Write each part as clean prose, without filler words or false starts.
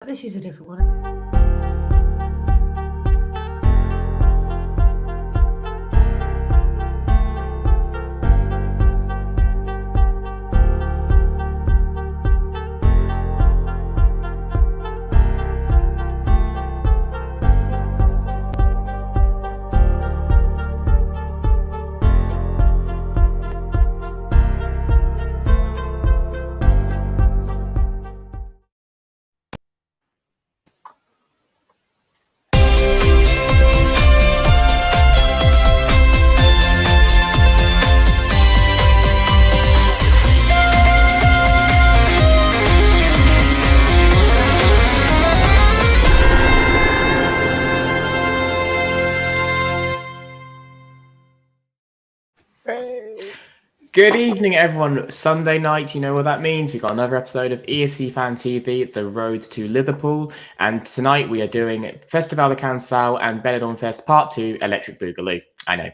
This is a different one. Good evening, everyone. Sunday night, you know what that means. We've got another episode of ESC Fan TV, The Road to Liverpool. And tonight we are doing Festival da Canção and BenidormFest Part 2, Electric Boogaloo. I know.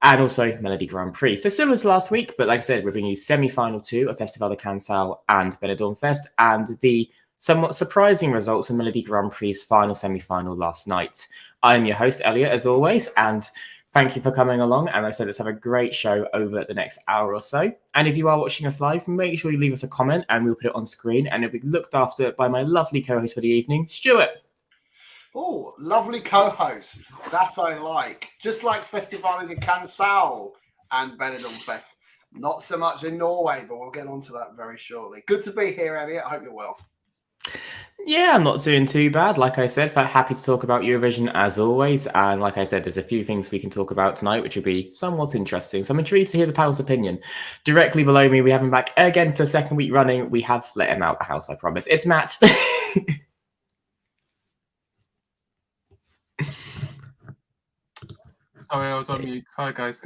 And also Melody Grand Prix. So similar to last week, but like I said, we're bringing you semi-final 2 of Festival da Canção and BenidormFest and the somewhat surprising results of Melody Grand Prix's final semi-final last night. I'm your host, Elliot, as always, and thank you for coming along. And like I said, let's have a great show over the next hour or so. And if you are watching us live, make sure you leave us a comment and we'll put it on screen. And it'll be looked after by my lovely co-host for the evening, Stuart. Oh, lovely co-host. That I like. Just like Festival da Canção and BenidormFest. Not so much in Norway, but we'll get on to that very shortly. Good to be here, Elliot. I hope you're well. Yeah, I'm not doing too bad. Like I said, happy to talk about Eurovision as always. And like I said, there's a few things we can talk about tonight, which will be somewhat interesting. So I'm intrigued to hear the panel's opinion. Directly below me, we have him back again for the second week running. We have let him out the house, I promise. It's Matt. Sorry, I was on mute. Hi, guys.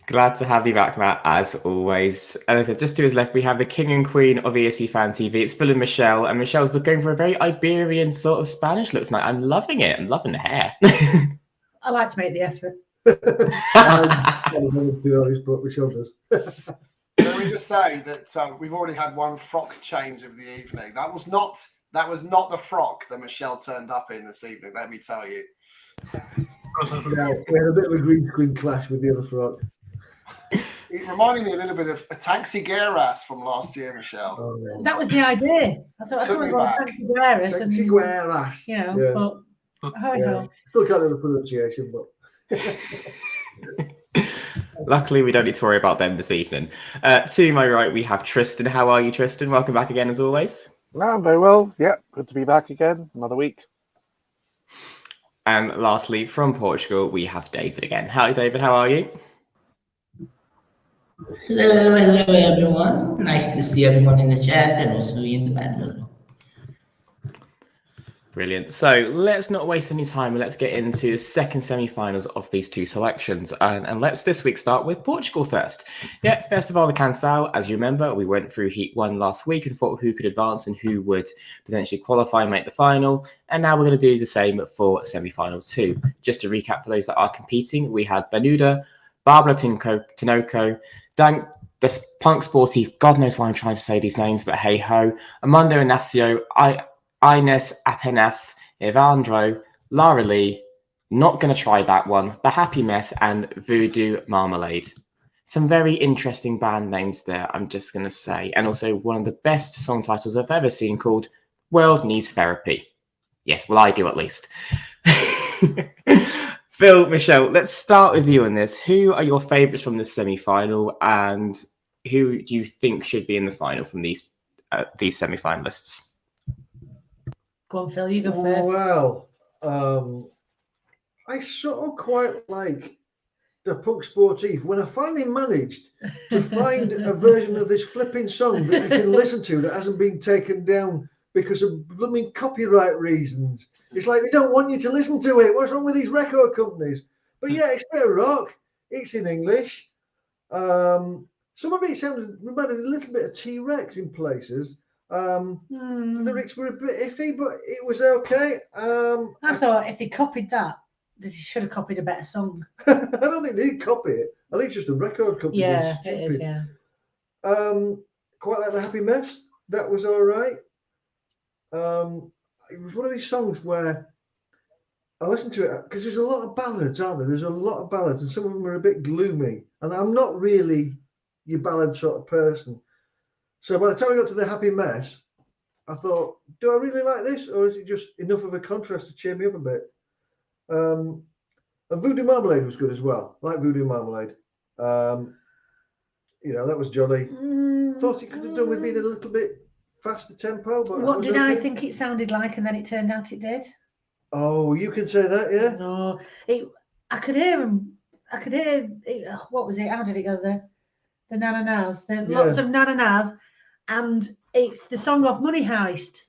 Glad to have you back, Matt, as always. As I said, just to his left, we have the king and queen of ESC Fan TV. It's Phil and Michelle, and Michelle's going for a very Iberian sort of Spanish look tonight. I'm loving it. I'm loving the hair. I like to make the effort. I'm to be honest, but Michelle does. Let me just say that we've already had one frock change of the evening. That was not the frock that Michelle turned up in this evening, let me tell you. Yeah, we had a bit of a green screen clash with the other frock. It reminded me a little bit of a Taxi Guerras from last year, Michelle. Oh, yeah. That was the idea. I thought Took I me thought back. Taxi Guerras. you know, Yeah. but Yeah. Still can't do the pronunciation, but Luckily, we don't need to worry about them this evening. To my right, we have Tristan. How are you, Tristan? Welcome back again, as always. No, I'm very well. Yeah, good to be back again. Another week. And lastly, from Portugal, we have David again. Hi, David. How are you? Hello everyone. Nice to see everyone in the chat and also in the panel as well. Brilliant. So let's not waste any time and let's get into the second semi-finals of these two selections. And let's this week start with Portugal first. Yeah, Festival da Canção. As you remember, we went through Heat 1 last week and thought who could advance and who would potentially qualify and make the final. And now we're going to do the same for semi-final 2. Just to recap for those that are competing, we had Benuda, Barbara Tinoco, Dan, the punk sporty, God knows why I'm trying to say these names, but hey ho, Amanda Inacio, Ines Apenas, Evandro, Lara Lee, not going to try that one, The Happy Mess, and Voodoo Marmalade. Some very interesting band names there, I'm just going to say. And also one of the best song titles I've ever seen called World Needs Therapy. Yes, well, I do at least. Phil, Michelle, let's start with you on this. Who are your favourites from this semi-final and who do you think should be in the final from these semi-finalists? go on, Phil, you go first. Well, I sort of quite like the punk sportif. When I finally managed to find a version of this flipping song that you can listen to that hasn't been taken down because of blooming copyright reasons. It's like they don't want you to listen to it. What's wrong with these record companies? But yeah, it's fair rock. It's in English. Some of it reminded a little bit of T-Rex in places. The lyrics were a bit iffy, but it was okay. I thought if they copied that, they should have copied a better song. I don't think they did copy it. I think it's just a record company. Yeah, it is, yeah. quite like The Happy Mess. That was all right. It was one of these songs where I listened to it because there's a lot of ballads, aren't there? There's a lot of ballads, and some of them are a bit gloomy. And I'm not really your ballad sort of person. So by the time I got to The Happy Mess, I thought, do I really like this, or is it just enough of a contrast to cheer me up a bit? And Voodoo Marmalade was good as well. I like Voodoo Marmalade. That was jolly. Thought it could have done with being a little bit faster tempo, but what did I think it sounded like, and then it turned out it did? Oh, you can say that, yeah. No, I could hear him. I could hear it, what was it? How did it go? The na-na-nas. Lots of na-na-nas, and it's the song of Money Heist.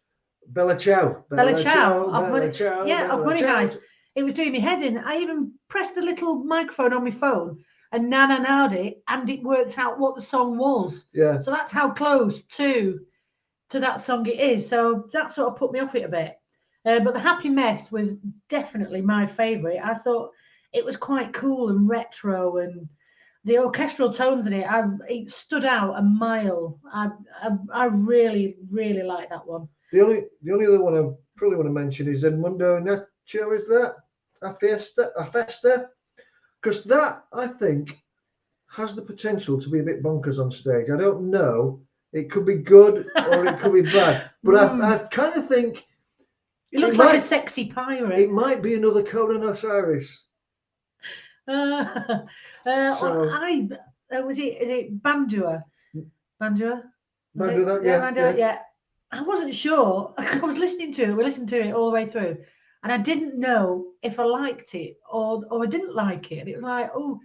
Bella Ciao. Bella Ciao. Of Money Ciao. Heist. It was doing me head in. I even pressed the little microphone on my phone and na-na-na'd it, and it worked out what the song was. Yeah. So that's how close to that song it is. So that sort of put me off it a bit. But The Happy Mess was definitely my favourite. I thought it was quite cool and retro, and the orchestral tones in it, it stood out a mile. I really, really like that one. The only other one I probably want to mention is El Mundo Nacho, is that? A Festa? Because that, I think, has the potential to be a bit bonkers on stage. I don't know. It could be good or it could be bad. But I kind of think... It looks like a sexy pirate. It might be another Conan Osiris. Was it Bandua? Bandua? Yeah. I wasn't sure. I was listening to it. We listened to it all the way through, and I didn't know if I liked it or I didn't like it. And it was like, oh,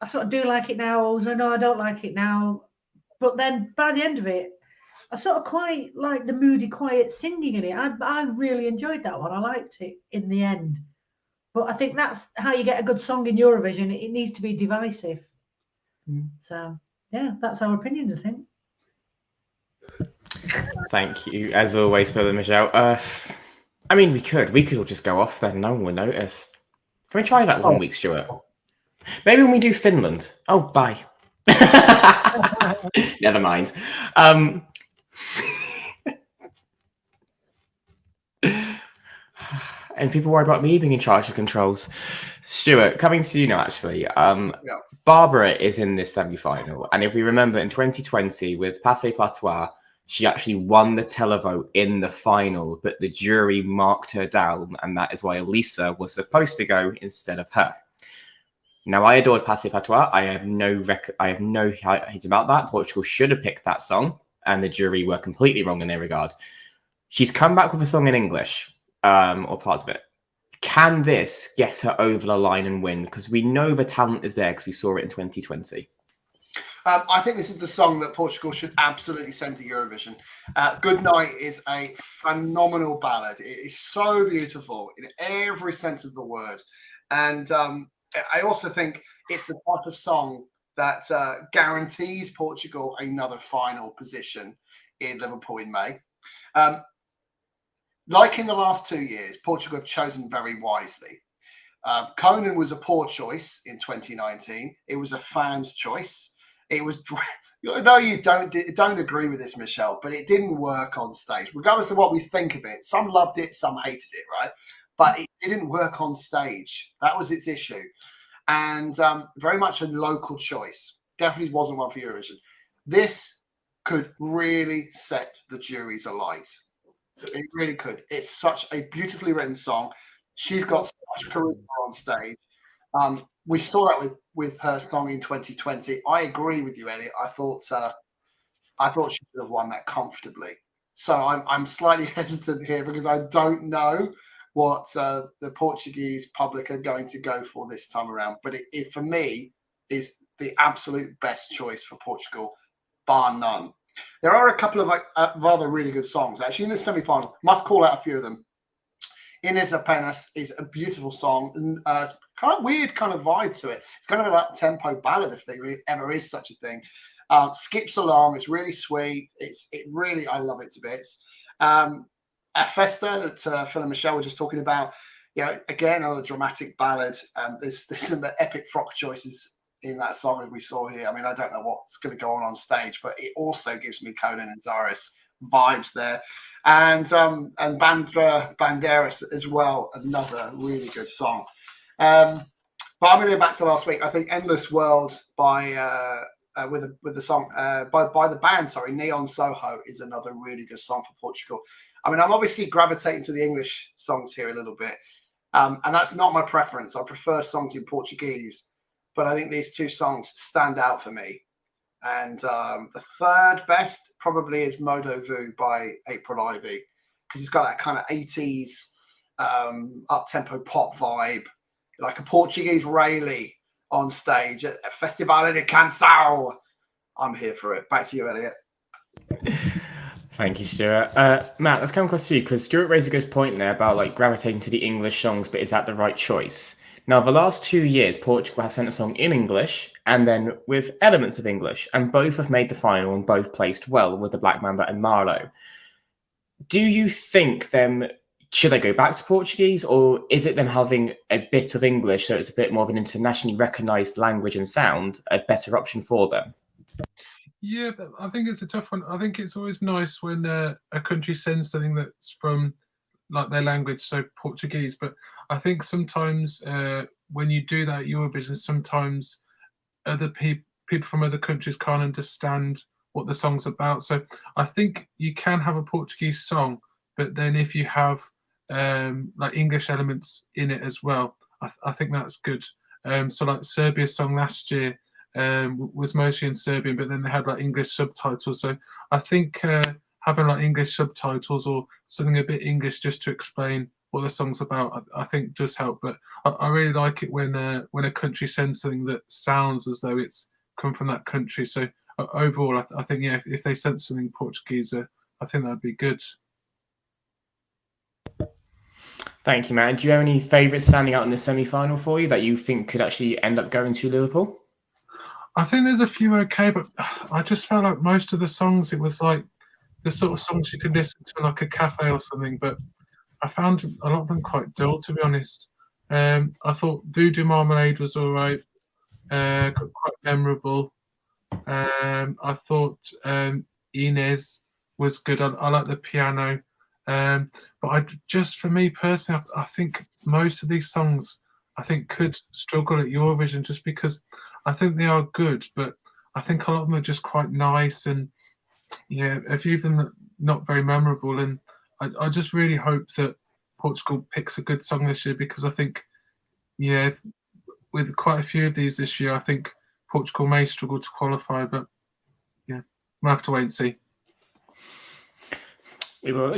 I sort of do like it now. Or no, I don't like it now. But then by the end of it, I sort of quite like the moody, quiet singing in it. I really enjoyed that one. I liked it in the end. But I think that's how you get a good song in Eurovision. It needs to be divisive. So, yeah, that's our opinions, I think. Thank you, as always, for the Michelle. I mean, we could all just go off then. No one will notice. Can we try that 1 week, Stuart? Maybe when we do Finland. Oh, bye. Never mind. And people worry about me being in charge of controls. Stuart, coming to you now, actually. Barbara is in this semi-final. And if we remember, in 2020, with Passé Patois, she actually won the televote in the final, but the jury marked her down, and that is why Elisa was supposed to go instead of her. Now, I adored Passé Patois. I have no hate about that. Portugal should have picked that song, and the jury were completely wrong in their regard. She's come back with a song in English, or parts of it. Can this get her over the line and win? Because we know the talent is there because we saw it in 2020. I think this is the song that Portugal should absolutely send to Eurovision. Good Night is a phenomenal ballad. It is so beautiful in every sense of the word. And I also think it's the type of song that guarantees Portugal another final position in Liverpool in May. Like in the last 2 years, Portugal have chosen very wisely. Conan was a poor choice in 2019. It was a fan's choice. It was. No, you don't agree with this, Michelle, but it didn't work on stage, regardless of what we think of it. Some loved it, some hated it, right? But it didn't work on stage. That was its issue, and very much a local choice. Definitely wasn't one for Eurovision. This could really set the juries alight. It really could. It's such a beautifully written song. She's got such charisma on stage. We saw that with her song in 2020. I agree with you, Elliot. I thought she could have won that comfortably. So I'm slightly hesitant here because I don't know what the Portuguese public are going to go for this time around. But it for me is the absolute best choice for Portugal, bar none. There are a couple of rather really good songs actually in the semi-final. Must call out a few of them. Inês Apenas is a beautiful song. It's kind of weird kind of vibe to it. It's kind of like a tempo ballad if there ever is such a thing. Skips along. It's really sweet. I love it to bits. A Festa that Phil and Michelle were just talking about. Again, another dramatic ballad. There's some epic frock choices in that song that we saw here. I mean, I don't know what's going to go on stage, but it also gives me Conan and Zaris vibes there. And Banderas as well, another really good song. But I'm going to go back to last week. I think Endless World by with the song by the band, Neon Soho, is another really good song for Portugal. I mean, I'm obviously gravitating to the English songs here a little bit, and that's not my preference. I prefer songs in Portuguese, but I think these two songs stand out for me. And the third best probably is Modo Vu by April Ivy, because it's got that kind of 80s up-tempo pop vibe, like a Portuguese Rayleigh on stage at Festival Eurovisão da Canção. I'm here for it. Back to you, Elliot. Thank you, Stuart. Matt, let's come across to you, because Stuart raised a good point there about like gravitating to the English songs, but is that the right choice? Now, the last 2 years, Portugal has sent a song in English and then with elements of English, and both have made the final and both placed well with the Black Mamba and Marlow. Do you think them, should they go back to Portuguese, or is it them having a bit of English, so it's a bit more of an internationally recognised language and sound, a better option for them? Yeah, I think it's a tough one. I think it's always nice when a country sends something that's from like their language, so Portuguese. But I think sometimes when you do that at Eurovision, sometimes other people from other countries can't understand what the song's about. So I think you can have a Portuguese song, but then if you have like English elements in it as well, I think that's good. So like Serbia's song last year was mostly in Serbian, but then they had like English subtitles. So I think having like English subtitles or something a bit English just to explain what the song's about, I think does help. But I really like it when a country sends something that sounds as though it's come from that country. So overall, I think yeah, if they sent something Portuguese, I think that'd be good. Thank you, Matt. Do you have any favourites standing out in the semi-final for you that you think could actually end up going to Liverpool? I think there's a few okay, but I just felt like most of the songs, it was like the sort of songs you could listen to in like a cafe or something, but I found a lot of them quite dull, to be honest. I thought Voodoo Marmalade was all right, quite memorable. I thought Inez was good. I like the piano. But for me personally, I think most of these songs, I think could struggle at Eurovision just because I think they are good, but I think a lot of them are just quite nice, and yeah, a few of them are not very memorable. And I just really hope that Portugal picks a good song this year, because I think, yeah, with quite a few of these this year, I think Portugal may struggle to qualify, but yeah, we'll have to wait and see.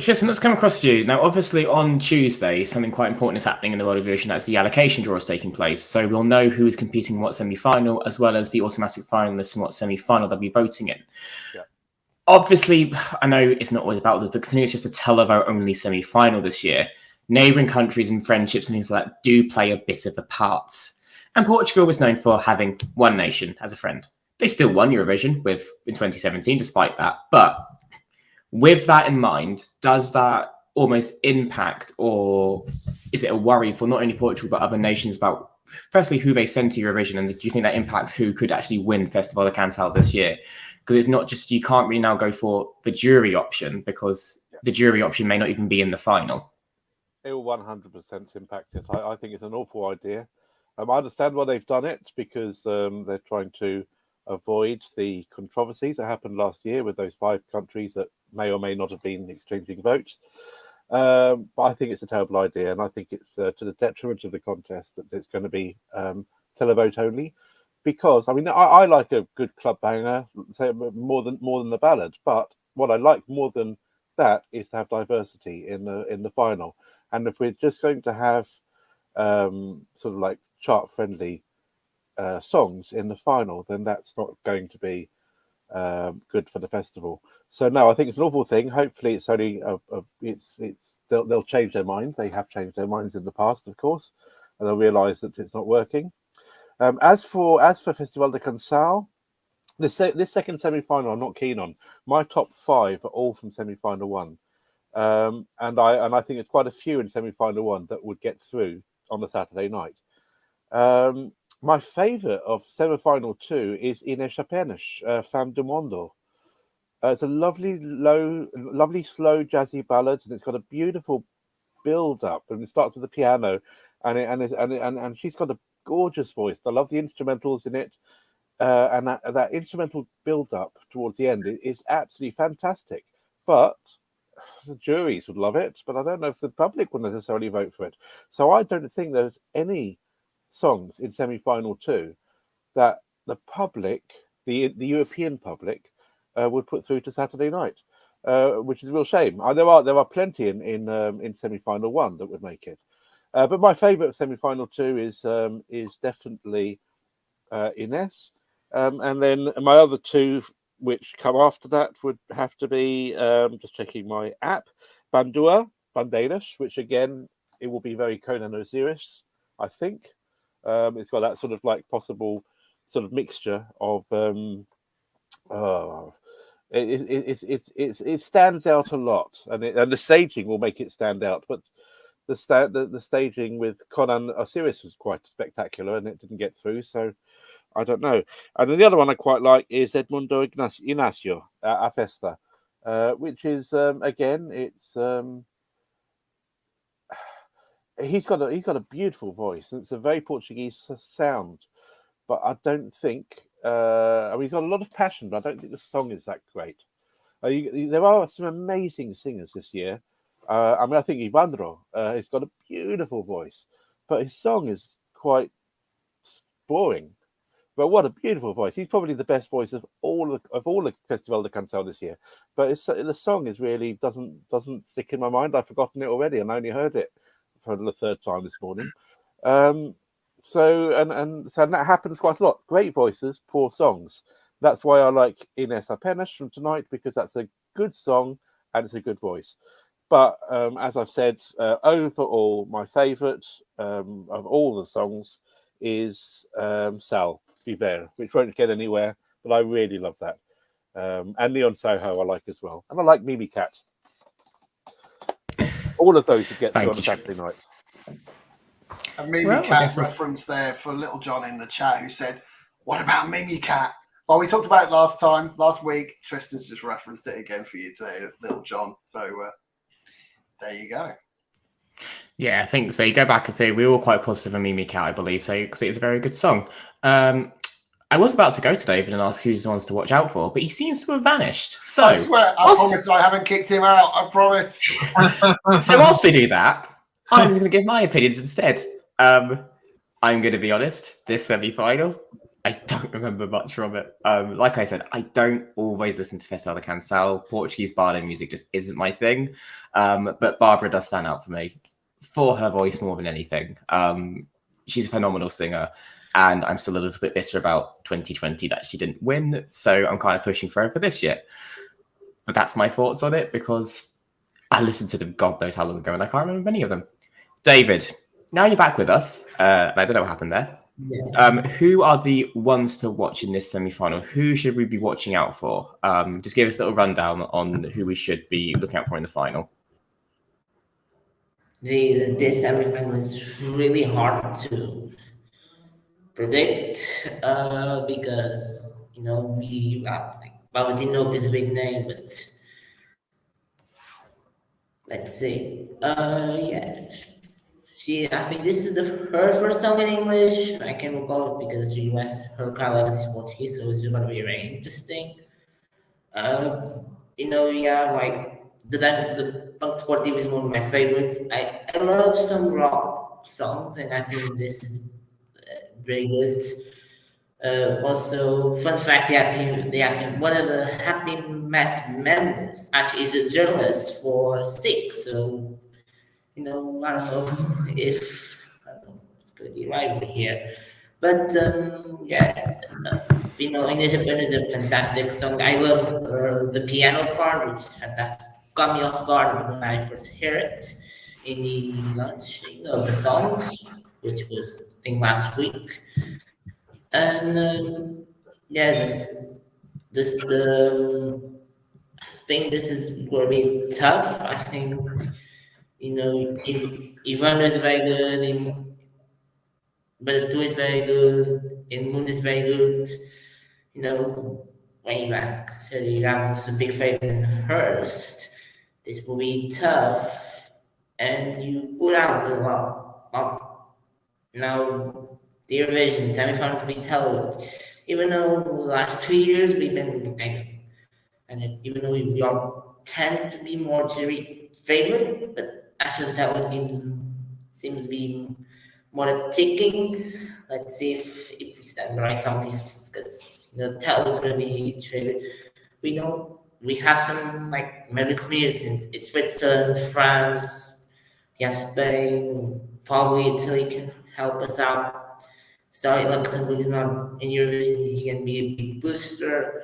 Tristan, let's come across to you. Now, obviously, on Tuesday, something quite important is happening in the World Eurovision. That's the allocation draw is taking place. So we'll know who is competing in what semi-final, as well as the automatic finalists in what semi-final they'll be voting in. Yeah. Obviously, I know it's not always about this, because I think it's just a televote-only semi-final this year. Neighbouring countries and friendships and things like that do play a bit of a part. And Portugal was known for having one nation as a friend. They still won Eurovision in 2017, despite that. But with that in mind, does that almost impact, or is it a worry for not only Portugal but other nations about, firstly, who they send to Eurovision, and do you think that impacts who could actually win Festival da Canção this year? Because it's not just, you can't really now go for the jury option, because the jury option may not even be in the final. It will 100% impact it. I think it's an awful idea. I understand why they've done it, because they're trying to avoid the controversies that happened last year with those 5 countries that may or may not have been exchanging votes. But I think it's a terrible idea, and I think it's to the detriment of the contest that it's going to be televote only. Because I mean, I like a good club banger, say more than the ballad. But what I like more than that is to have diversity in the final. And if we're just going to have sort of like chart friendly songs in the final, then that's not going to be good for the festival. So no, I think it's an awful thing. Hopefully, it's only they'll change their minds. They have changed their minds in the past, of course, and they'll realise that it's not working. As for Festival da Canção, this second semi-final I'm not keen on. My top 5 are all from semi-final 1, and I think it's quite a few in semi-final 1 that would get through on the Saturday night. My favourite of semi-final 2 is Ines Apenas, Femme du Monde. It's a lovely, slow, jazzy ballad, and it's got a beautiful build-up, and it starts with the piano, and she's got a gorgeous voice. I love the instrumentals in it, and that instrumental build-up towards the end is absolutely fantastic. But the juries would love it, but I don't know if the public will necessarily vote for it. So I don't think there's any songs in semi-final 2 that the public, the European public, would put through to Saturday night, which is a real shame. There are plenty in semi-final 1 that would make it, but my favourite of semi-final 2 is definitely Ines, and then my other 2 which come after that would have to be just checking my app, Bandeiras, which again it will be very Conan Osiris, I think. It's got that sort of like possible sort of mixture of it stands out a lot, and the staging will make it stand out. But the staging with Conan Osiris was quite spectacular, and it didn't get through. So I don't know. And then the other one I quite like is Edmundo Ignacio, A Festa, which is again it's. He's got a beautiful voice, and it's a very Portuguese sound, but I don't think. I mean, he's got a lot of passion, but I don't think the song is that great. There are some amazing singers this year. I mean, I think Ivandro has got a beautiful voice, but his song is quite boring. But what a beautiful voice! He's probably the best voice of all the Festival da Canção this year. But the song is really doesn't stick in my mind. I've forgotten it already, and I only heard it for the 3rd time this morning. So that happens quite a lot. Great voices, poor songs. That's why I like Ines Apenas from tonight, because that's a good song and it's a good voice. But as I've said, overall, my favourite of all the songs is Sal Viver, which won't get anywhere, but I really love that. And Leon Soho I like as well. And I like Mimi Cat. All of those would get through on Saturday night. And Mimi Cat's reference there for Little John in the chat, who said, "What about Mimi Cat?" Well, we talked about it last week. Tristan's just referenced it again for you today, Little John. So there you go. Yeah, I think so. You go back and think we were all quite positive on Mimi Cat, I believe, so because it's a very good song. I was about to go to David and ask who's the ones to watch out for, but he seems to have vanished. So I swear, I promise I haven't kicked him out. I promise. So whilst we do that, I'm just going to give my opinions instead. I'm going to be honest. This semi-final, I don't remember much from it. Like I said, I don't always listen to Festival da Canção. Portuguese bardo music just isn't my thing. But Barbara does stand out for me for her voice more than anything. She's a phenomenal singer. And I'm still a little bit bitter about 2020 that she didn't win. So I'm kind of pushing for her for this year. But that's my thoughts on it, because I listened to them God knows how long ago and I can't remember any of them. David, now you're back with us. And I don't know what happened there. Yeah. Who are the ones to watch in this semi-final? Who should we be watching out for? Just give us a little rundown on who we should be looking out for in the final. This semi-final is really hard to predict because we Valentino is a big name, but let's see. I think this is her first song in English. I can recall it because her colleague is Portuguese, so it's going to be very interesting. The Punk Sportivo is one of my favorites. I love some rock songs, and I think this is very good. Also, fun fact: one of the Happy Mess members actually is a journalist for Six. So, I don't know if it's going to be right over here, but Independent is a fantastic song. I love the piano part, which is fantastic. Got me off guard when I first heard it in the launching of the songs, which was I think last week. And I think this is going to be tough. I think if Ivandro is very good, but 2 is very good, and Moon is very good. You know, way back, so you have a big favorite in Hearst. This will be tough, and you put out a lot. Now, the Eurovision semifinals will be told. Even though the last 2 years we've been and even though we all tend to be more jury favorite, but actually that one seems to be more ticking. Let's see if we said the right song, because Tell is going to be huge favorite. We know we have some like medal communities. It's Switzerland, France, we have Spain, probably Italy can help us out. Sorry, Luxembourg is not in Eurovision. He can be a big booster.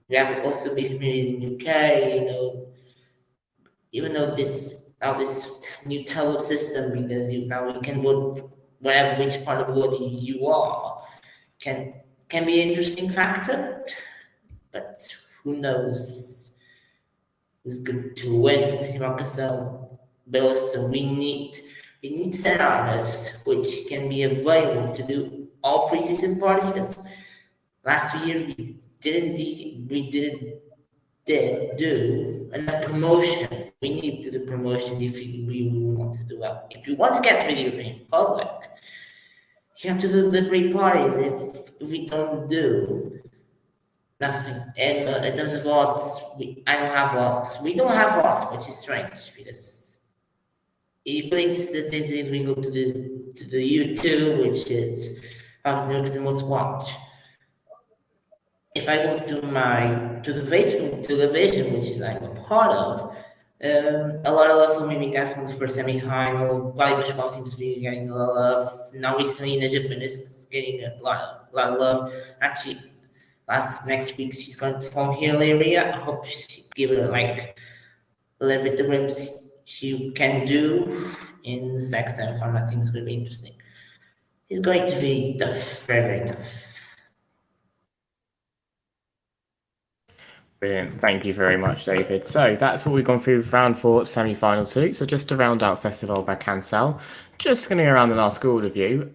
We have also big community in UK. Even though this new tele system, because now you can vote whatever which part of the world you are, can be an interesting factor. But who knows who's going to win? So, but also we need scenarios which can be available to do all pre-season parties, because last 2 years we didn't do enough promotion. We need to do promotion if we want to do well. If you want to get to the European public, you have to do the great parties. If we don't do nothing, and in terms of odds, I don't have odds. We don't have odds, which is strange, because even statistically we go to the U2, which is the most watched. If I go to the Vision, which is I'm a part of, a lot of love for me got from the first semi-final. Bishop seems to be getting a lot of love. Now recently in Egypt is getting a lot of love. Actually, next week she's going to perform here in area. I hope she give it a little bit of glimpse she can do in the second semi-final. I think it's going to be interesting. It's going to be tough, very, very tough. Brilliant. Thank you very much, David. So that's what we've gone through round 4, semi-final 2. So just to round out Festival da Canção, just going to go around and ask all of you,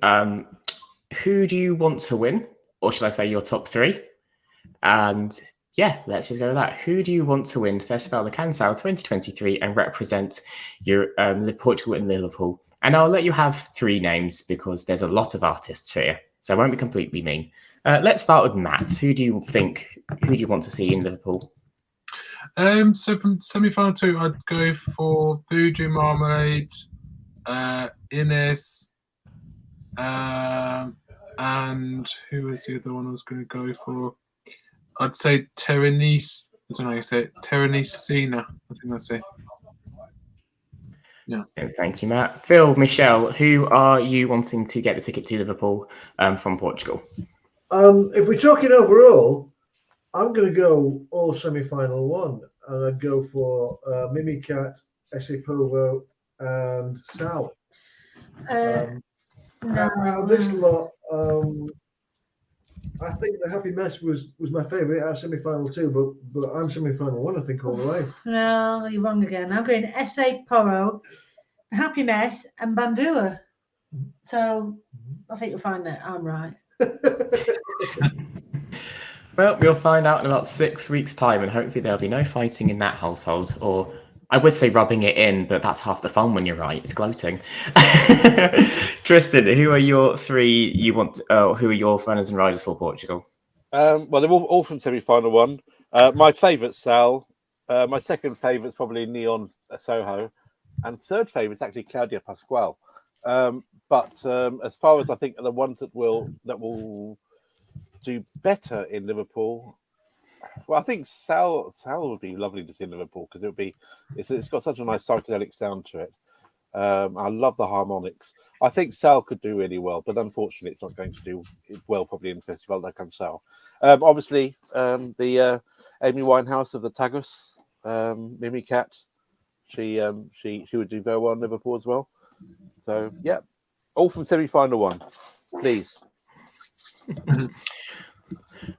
who do you want to win? Or should I say your top 3? And yeah, let's just go with that. Who do you want to win Festival da Canção 2023 and represent your Portugal and Liverpool? And I'll let you have 3 names because there's a lot of artists here, so I won't be completely mean. Let's start with Matt. Who do you want to see in Liverpool? So from semi-final 2, I'd go for Voodoo Marmalade, Ines, and who was the other one I was going to go for? I'd say Terenice. I don't know how you say it. Terenicina, I think that's it. Yeah. Thank you, Matt. Phil, Michelle, who are you wanting to get the ticket to Liverpool from Portugal? If we're talking overall, I'm going to go all semi-final 1, and I'd go for Mimicat, SF and Sal. Now this lot, I think the Happy Mess was my favourite out of semi-final 2, but I'm semi-final 1, I think, all the way. No, you're wrong again. I'm going SF, Happy Mess, and Bandura. So I think you'll find that I'm right. Well, we'll find out in about 6 weeks' time, and hopefully there'll be no fighting in that household. Or I would say rubbing it in, but that's half the fun when you're right. It's gloating. Tristan, who are your 3 you want? Who are your runners and riders for Portugal? Well, they're all from semi-final 1. My favourite's Sal. My second favourite's probably Neon Soho, and third favourite's actually Claudia Pascual. But as far as I think the ones that will do better in Liverpool, well, I think Sal would be lovely to see in Liverpool, because it's got such a nice psychedelic sound to it. I love the harmonics. I think Sal could do really well, but unfortunately, it's not going to do well probably in Festival da Canção. Obviously, the Amy Winehouse of the Tagus, Mimicat, she would do very well in Liverpool as well. So yeah, all from semi-final 1, please.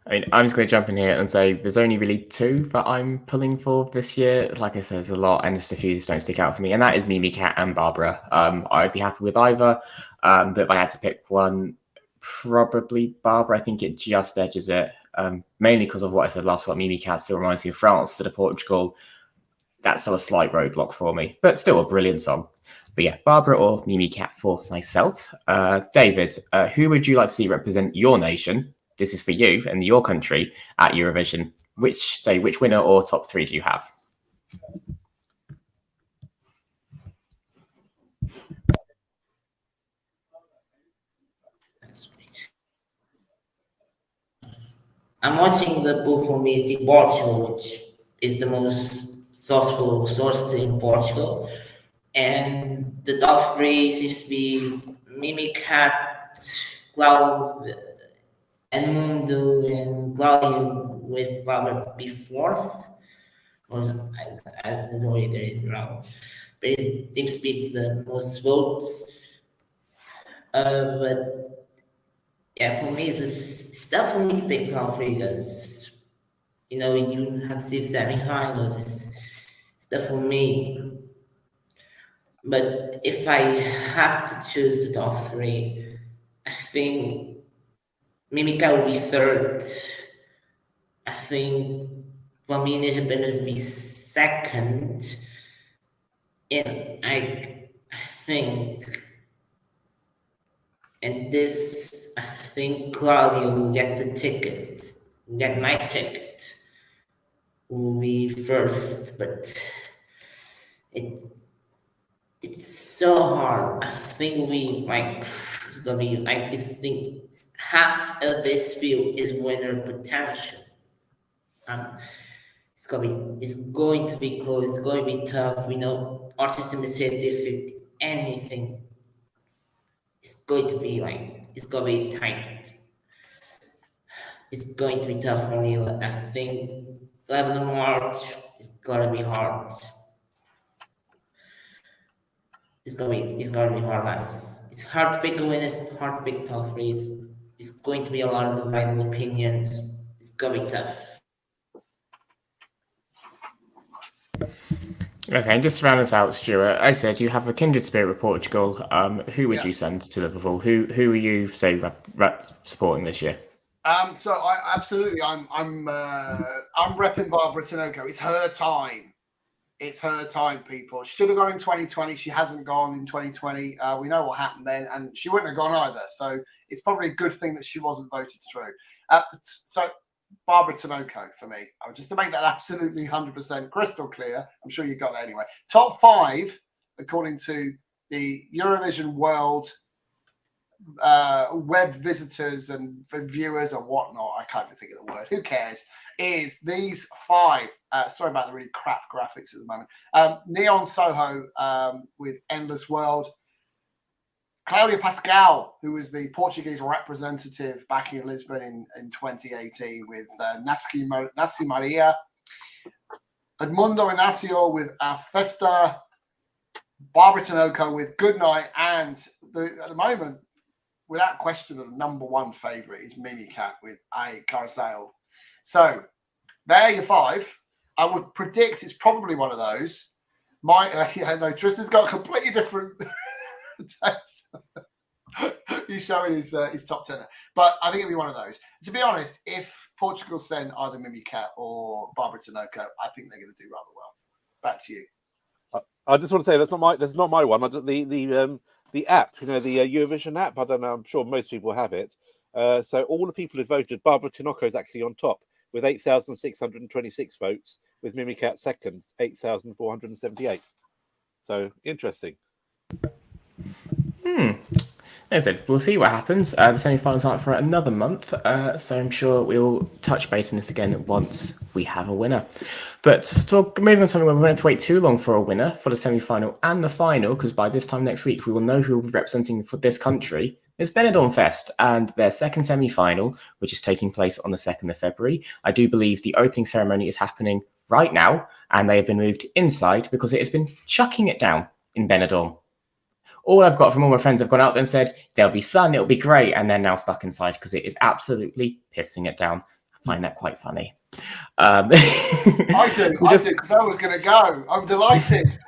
I mean, I'm just going to jump in here and say there's only really 2 that I'm pulling for this year. Like I said, there's a lot, and just a few just don't stick out for me, and that is Mimicat and Barbara. I'd be happy with either. But if I had to pick one, probably Barbara. I think it just edges it, mainly because of what I said last about Mimi Cat. Still reminds me of France instead of Portugal. That's still a slight roadblock for me, but still a brilliant song. But yeah, Barbara or Mimi Cat for myself. David, who would you like to see represent your nation? This is for you and your country at Eurovision. Which winner or top three do you have? I'm watching the pool for me is in Portugal, which is the most sourceful source in Portugal. And the top three seems to be Mimi Cat, Cloud, and Mundo, and Claudio with Robert be fourth. I already got it wrong. But it seems to be the most votes. But yeah, for me, it's definitely big top three because, you know, you have to see the semi-finals. It's definitely me. But if I have to choose the top three, I think Mimica would be third. I think Ninja Bennett would be second. And I think, and this, I think Claudia will get the ticket, get my ticket, will be first, but it's so hard. I think it's gonna be like this thing. Half of this field is winner potential. It's going to be close. It's going to be tough. We know artists in the city, if anything, it's going to be tight. It's going to be tough for me. I think 11th of March is gonna be hard. It's gonna be hard. It's hard to pick a winner. It's hard to pick top threes. It's going to be a lot of divided opinions. It's gonna be tough. Okay, and just to round us out, Stuart, I said you have a kindred spirit with Portugal. Who would you send to Liverpool? Who are you supporting this year? So I'm repping Barbara Tinoco. It's her time. It's her time, people. She should have gone in 2020. She hasn't gone in 2020. We know what happened then, and she wouldn't have gone either. So it's probably a good thing that she wasn't voted through. So Barbara Tinoco for me. Just to make that absolutely 100% crystal clear. I'm sure you got that anyway. Top 5, according to the Eurovision World web visitors and viewers and whatnot. I can't even think of the word. Who cares? Is these 5. Sorry about the really crap graphics at the moment. Neon Soho with Endless World. Claudia Pascal, who was the Portuguese representative back in Lisbon in 2018 with Nasci Maria. Edmundo Inácio with A Festa. Barbara Tinoco with Good Night. And at the moment, without question, the number 1 favourite is Mimi Cat with A Carousel. So there are your 5. I would predict it's probably one of those. Tristan's got a completely different taste. He's showing his top 10. But I think it'll be one of those. To be honest, if Portugal send either Mimi Cat or Barbara Tinoco, I think they're going to do rather well. Back to you. I just want to say that's not my one. The app, the Eurovision app. I don't know. I'm sure most people have it. So all the people who voted, Barbara Tinoco is actually on top with 8,626 votes, with Mimi Cat second, 8,478. So interesting. As I said, we'll see what happens. The semi-finals aren't for another month, so I'm sure we'll touch base on this again once we have a winner. But moving on to something where we won't have to wait too long for a winner for the semi-final and the final, because by this time next week we will know who will be representing for this country. It's BenidormFest and their second semi-final, which is taking place on the 2nd of February. I do believe the opening ceremony is happening right now, and they have been moved inside because it has been chucking it down in Benidorm. All I've got from all my friends have gone out there and said, there'll be sun, it'll be great, and they're now stuck inside because it is absolutely pissing it down. I find that quite funny. I do, because I was going to go. I'm delighted.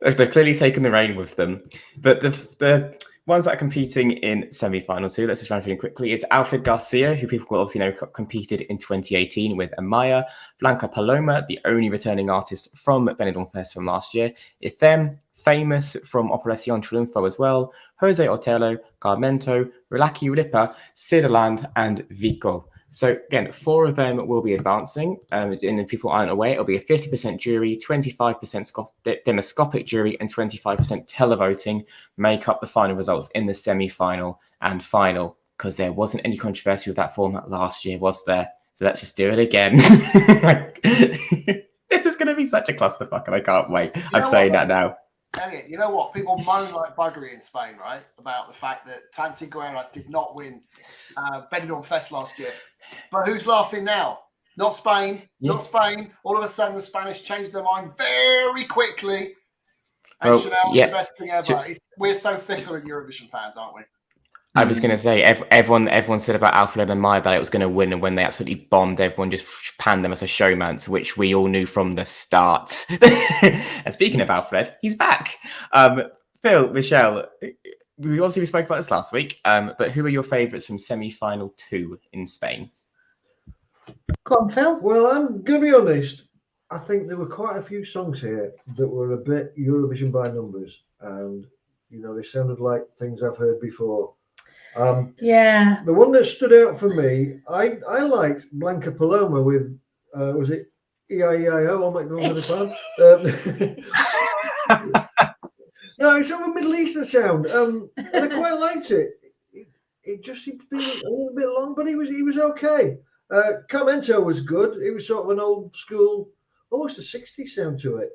They've clearly taken the reign with them. But the ones that are competing in semi-final two, let's just run through them quickly, is Alfred Garcia, who people will obviously know competed in 2018 with Amaya. Blanca Paloma, the only returning artist from BenidormFest from last year. It's them. Famous from Operación Triunfo as well. Jose Otelo, Carmento, Relaki Ripa, Ciderland, and Vico. So again, 4 of them will be advancing. And if people aren't aware, it'll be a 50% jury, 25% demoscopic jury, and 25% televoting make up the final results in the semi-final and final. Because there wasn't any controversy with that format last year, was there? So let's just do it again. This is going to be such a clusterfuck, and I can't wait. I'm saying that now. Elliot, you know what? People moan like buggery in Spain, right? About the fact that Tansi Guerreras did not win BenidormFest last year. But who's laughing now? Not Spain. Yeah. Not Spain. All of a sudden, the Spanish changed their mind very quickly. And Chanel was the best thing ever. We're so fickle in Eurovision fans, aren't we? I was going to say, everyone said about Alfred and Maya that it was going to win, and when they absolutely bombed, everyone just panned them as a showmance, which we all knew from the start. And speaking of Alfred, he's back. Phil, Michelle, we spoke about this last week, but who are your favourites from semi-final 2 in Spain? Go on, Phil. Well, I'm going to be honest. I think there were quite a few songs here that were a bit Eurovision by numbers, and they sounded like things I've heard before. The one that stood out for me, I liked Blanca Paloma with was it E-I-E-I-O or McDonald's at the time? No, it's sort of a Middle Eastern sound, and I quite liked it. It just seemed to be a little bit long, but he was okay. Carmento was good. It was sort of an old school, almost a 60s sound to it.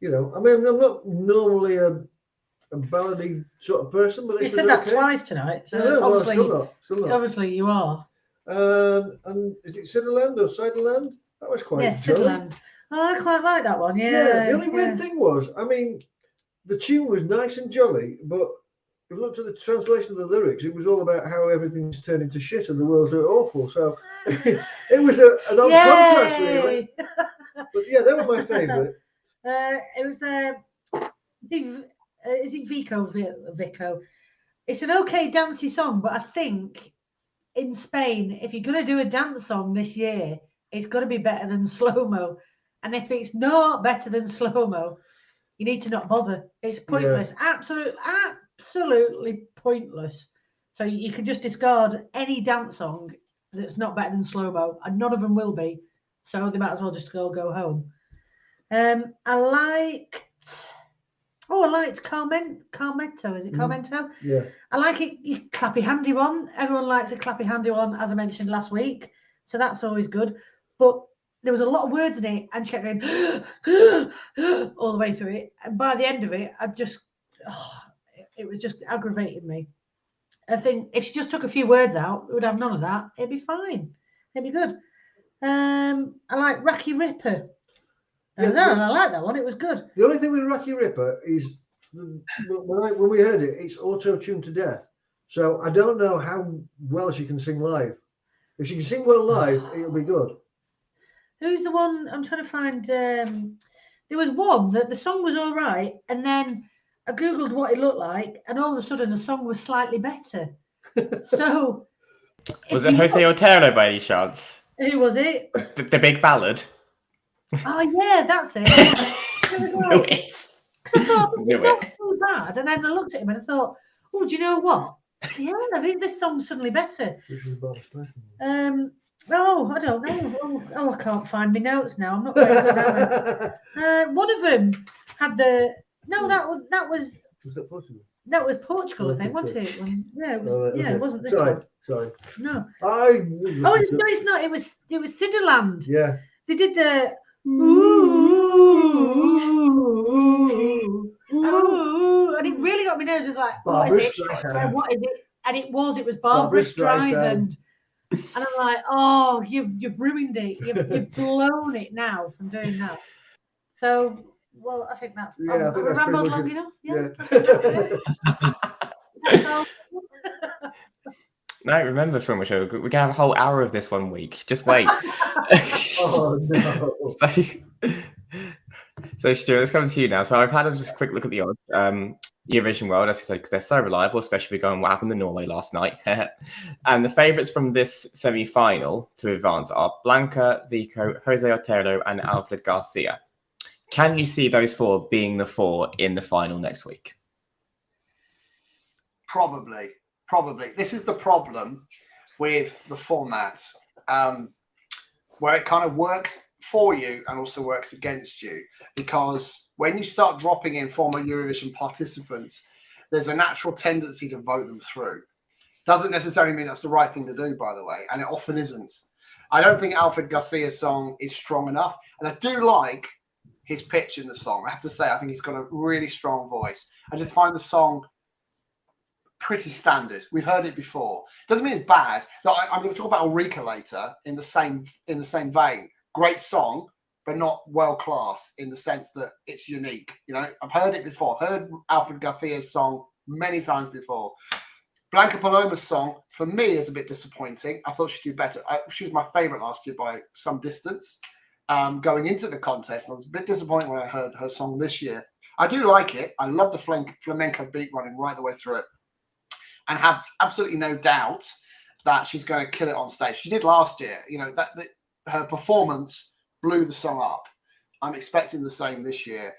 I mean, I'm not normally a ballady sort of person, but you said that twice tonight, so obviously you are. And is it Ciderland or Ciderland? That was quite Ciderland. Oh, I quite like that one. Yeah. The only weird thing was, I mean, the tune was nice and jolly, but if you looked at the translation of the lyrics, it was all about how everything's turned into shit and the world's awful. So it was an odd contrast, really. But yeah, they were my favourite. It was is it Vico? It's an okay dancey song, but I think in Spain, if you're going to do a dance song this year, it's got to be better than Slow Mo. And if it's not better than Slow Mo, you need to not bother. It's pointless. Yeah. Absolutely pointless. So you can just discard any dance song that's not better than Slow Mo, and none of them will be. So they might as well just go home. I liked Carmento. Is it Carmento? Yeah. I like it. Your clappy handy one. Everyone likes a clappy handy one, as I mentioned last week. So that's always good. But there was a lot of words in it, and she kept going all the way through it. And by the end of it, it was just aggravating me. I think if she just took a few words out, we would have none of that. It'd be fine. It'd be good. I like Rocky Ripper. I like that one. It was good. The only thing with Rocky Ripper is when we heard it, it's auto-tuned to death. So I don't know how well she can sing live. If she can sing well live, it'll be good. Who's the one I'm trying to find? There was one that the song was all right, and then I googled what it looked like, and all of a sudden the song was slightly better. So was it Jose Otero by any chance? Who was it? The big ballad. Oh yeah, that's it. Knew it. I thought this is not so bad, and then I looked at him and I thought, oh, do you know what? Yeah, I think this song's suddenly better. Oh, I don't know. Oh, I can't find my notes now. I'm not very good at it. One of them had the that was. Was that Portugal? That was Portugal, I think, wasn't it? Yeah, it wasn't this Sorry, one. sorry. No. It's not. It was Ciderland. Yeah. They did the and it really got me nervous. It was like, what is it? And it was Barbara Streisand. And I'm like, oh, you've ruined it. You've blown it now from doing that. So, well, I think that's rambled long enough. Yeah. No, remember, Film Show, we're gonna have a whole hour of this one week. Just wait. Oh no. So Stuart, let's come to you now. So I've had just a quick look at the odds. Eurovision World, as you said, because they're so reliable, especially going what happened in Norway last night. And the favourites from this semi-final to advance are Blanca, Vico, Jose Otero, and Alfred Garcia. Can you see those four being the four in the final next week? Probably. This is the problem with the format, where it kind of works for you and also works against you, because when you start dropping in former Eurovision participants, there's a natural tendency to vote them through. Doesn't necessarily mean that's the right thing to do, by the way, and it often isn't. I don't think Alfred Garcia's song is strong enough, and I do like his pitch in the song. I have to say, I think he's got a really strong voice. I just find the song pretty standard. We've heard it before. Doesn't mean it's bad. No, I'm going to talk about Ulrika later in the same vein. Great song, but not world class in the sense that it's unique. You know, I've heard it before. Heard Alfred Garcia's song many times before. Blanca Paloma's song for me is a bit disappointing. I thought she'd do better. She was my favourite last year by some distance. Going into the contest, I was a bit disappointed when I heard her song this year. I do like it. I love the flamenco beat running right the way through it, and have absolutely no doubt that she's going to kill it on stage. She did last year. You know, her performance blew the song up. I'm expecting the same this year.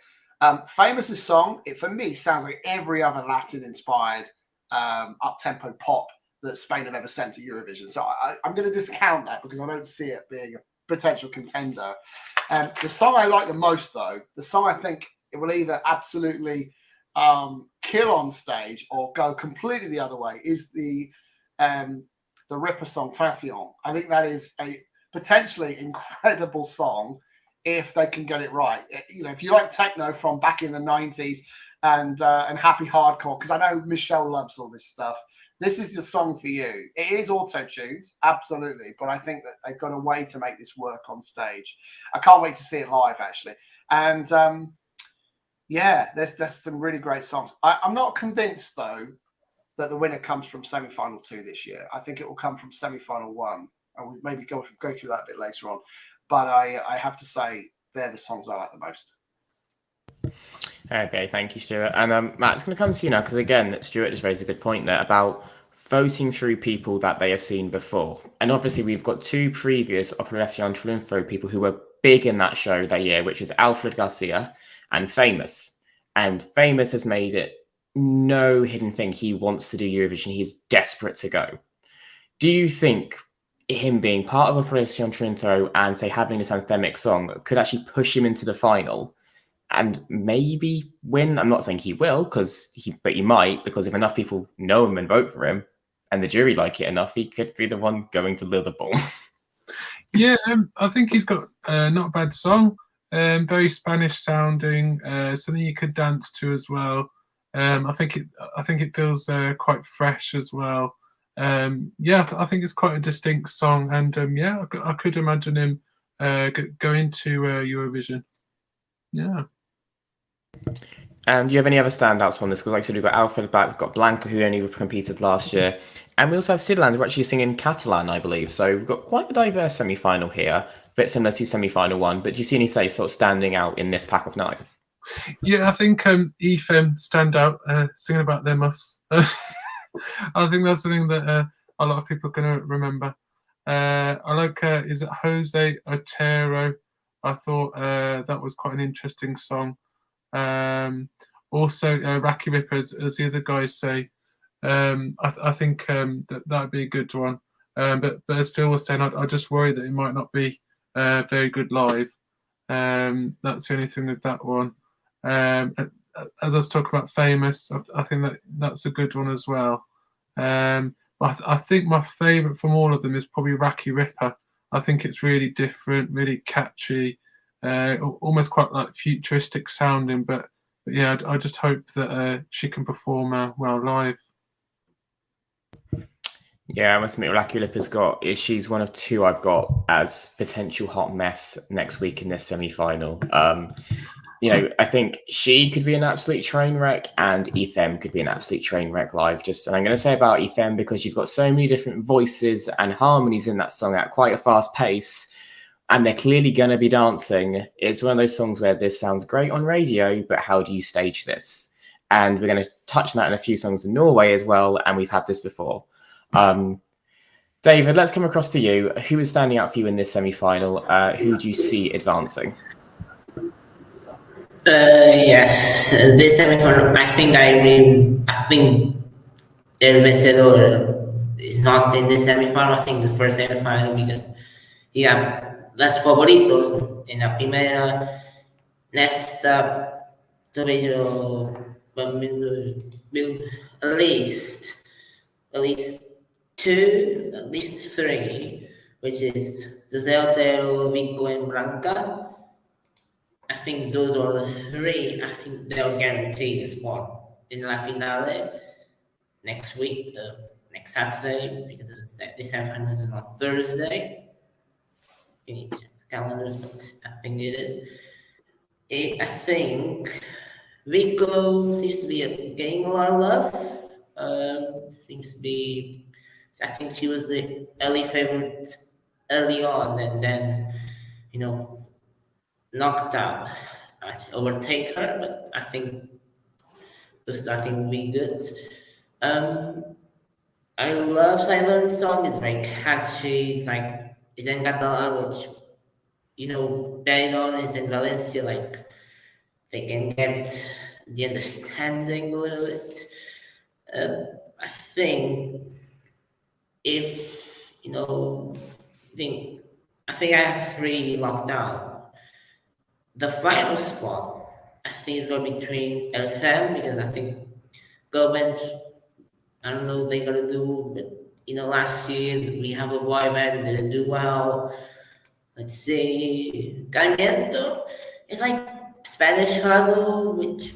Famous's song, it for me sounds like every other Latin-inspired up-tempo pop that Spain have ever sent to Eurovision. So I'm going to discount that because I don't see it being a potential contender. The song I like the most, though, the song I think it will either absolutely kill on stage or go completely the other way, is the Ripper song Pression. I think that is a potentially incredible song if they can get it right. You know, if you like techno from back in the 90s and happy hardcore, because I know Michelle loves all this stuff, this is the song for you. It is auto-tuned, absolutely, but I think that they've got a way to make this work on stage. I can't wait to see it live, actually. And yeah, there's some really great songs. I'm not convinced, though, that the winner comes from semi-final 2 this year. I think it will come from semi-final 1. And we'll maybe go through that a bit later on. But I have to say, they're the songs I like the most. Okay, thank you, Stuart. And Matt, it's going to come to you now, because again, Stuart just raised a good point there about voting through people that they have seen before. And obviously, we've got 2 previous Operación Triunfo people who were big in that show that year, which is Alfred Garcia and Famous. And Famous has made it no hidden thing. He wants to do Eurovision. He's desperate to go. Do you think him being part of Operación Triunfo and, say, having this anthemic song could actually push him into the final and maybe win? I'm not saying he will, but he might, because if enough people know him and vote for him and the jury like it enough, he could be the one going to Liverpool. Yeah, I think he's got not a bad song, very Spanish sounding, something you could dance to as well. I think it feels quite fresh as well. Yeah, I think it's quite a distinct song, and yeah, I could imagine him going to Eurovision. Yeah. And do you have any other standouts from this? Because like I said, we've got Alfred back, we've got Blanca, who only competed last year, and we also have Sidland, who are actually singing Catalan, I believe. So we've got quite a diverse semi-final here, a bit similar to semi-final 1. But do you see any sort of standing out in this pack of 9? Yeah, I think EFM stand out singing about their muffs. I think that's something that a lot of people are going to remember. I like, is it Jose Otero? I thought that was quite an interesting song. Also, Raki Ripper, as the other guys say. I think that would be a good one. But as Phil was saying, I just worry that it might not be very good live. That's the only thing with that one. As I was talking about Famous, I think that's a good one as well. But I think my favourite from all of them is probably Raki Ripper. I think it's really different, really catchy, almost quite like futuristic sounding. But yeah, I just hope that she can perform well live. Yeah, I must admit, Raki Ripper's she's one of 2 I've got as potential hot mess next week in this semi-final. You know, I think she could be an absolute train wreck, and Ethem could be an absolute train wreck live. And I'm going to say about Ethem, because you've got so many different voices and harmonies in that song at quite a fast pace. and they're clearly going to be dancing. It's one of those songs where this sounds great on radio, but how do you stage this? And we're going to touch on that in a few songs in Norway as well, and we've had this before. David, let's come across to you. Who is standing out for you in this semi-final? Who do you see advancing? Yes, this semi-final, I think El Vencedor is not in this semi-final. I think the first semi-final, because you have Las Favoritos in la primera, nesta, at least three, which is José Otero, Vico, and Blanca. I think those are the three. I think they'll guarantee a spot in La Finale next week, next Saturday, because this semi-final is on Thursday. You need to check the calendars, but I think it is. I think Vico seems to be getting a lot of love. Seems to be. I think she was the early favorite early on, and then, knocked out. I overtake her, but I think the starting will be good. I love Silent Song. It's very catchy. It's like it's in Catalan, which Benidorm is in Valencia. Like they can get the understanding a little bit. I think if I think I have three locked down. The final spot, I think, is going to be between FM, because I think government, I don't know what they're going to do, but last year we have a boy band, didn't do well. Let's say Carmiento is like Spanish hurdle, which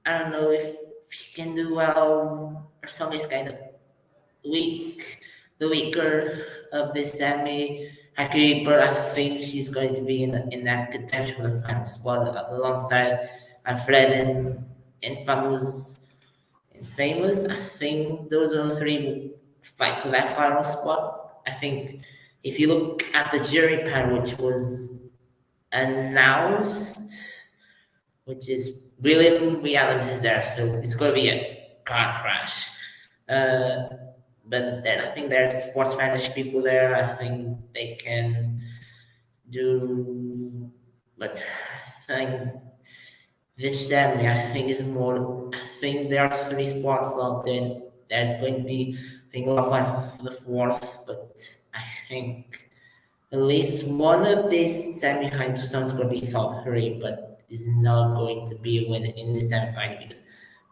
I don't know if she can do well. Her song is kind of weak, the weaker of this semi. But I think she's going to be in that contention for the final spot alongside Alfred and Famous. I think those are the three who fight for that final spot. I think if you look at the jury panel, which was announced, which is brilliant, reality is there, so it's going to be a car crash. But then I think there's four Spanish people there. I think they can do, but I think this semi, I think is more. I think there are three spots locked in. There's going to be, I think, a lot of fun for the fourth, but I think at least one of these semi-final two songs is going to be top three, but is not going to be a winner in this semi-final, because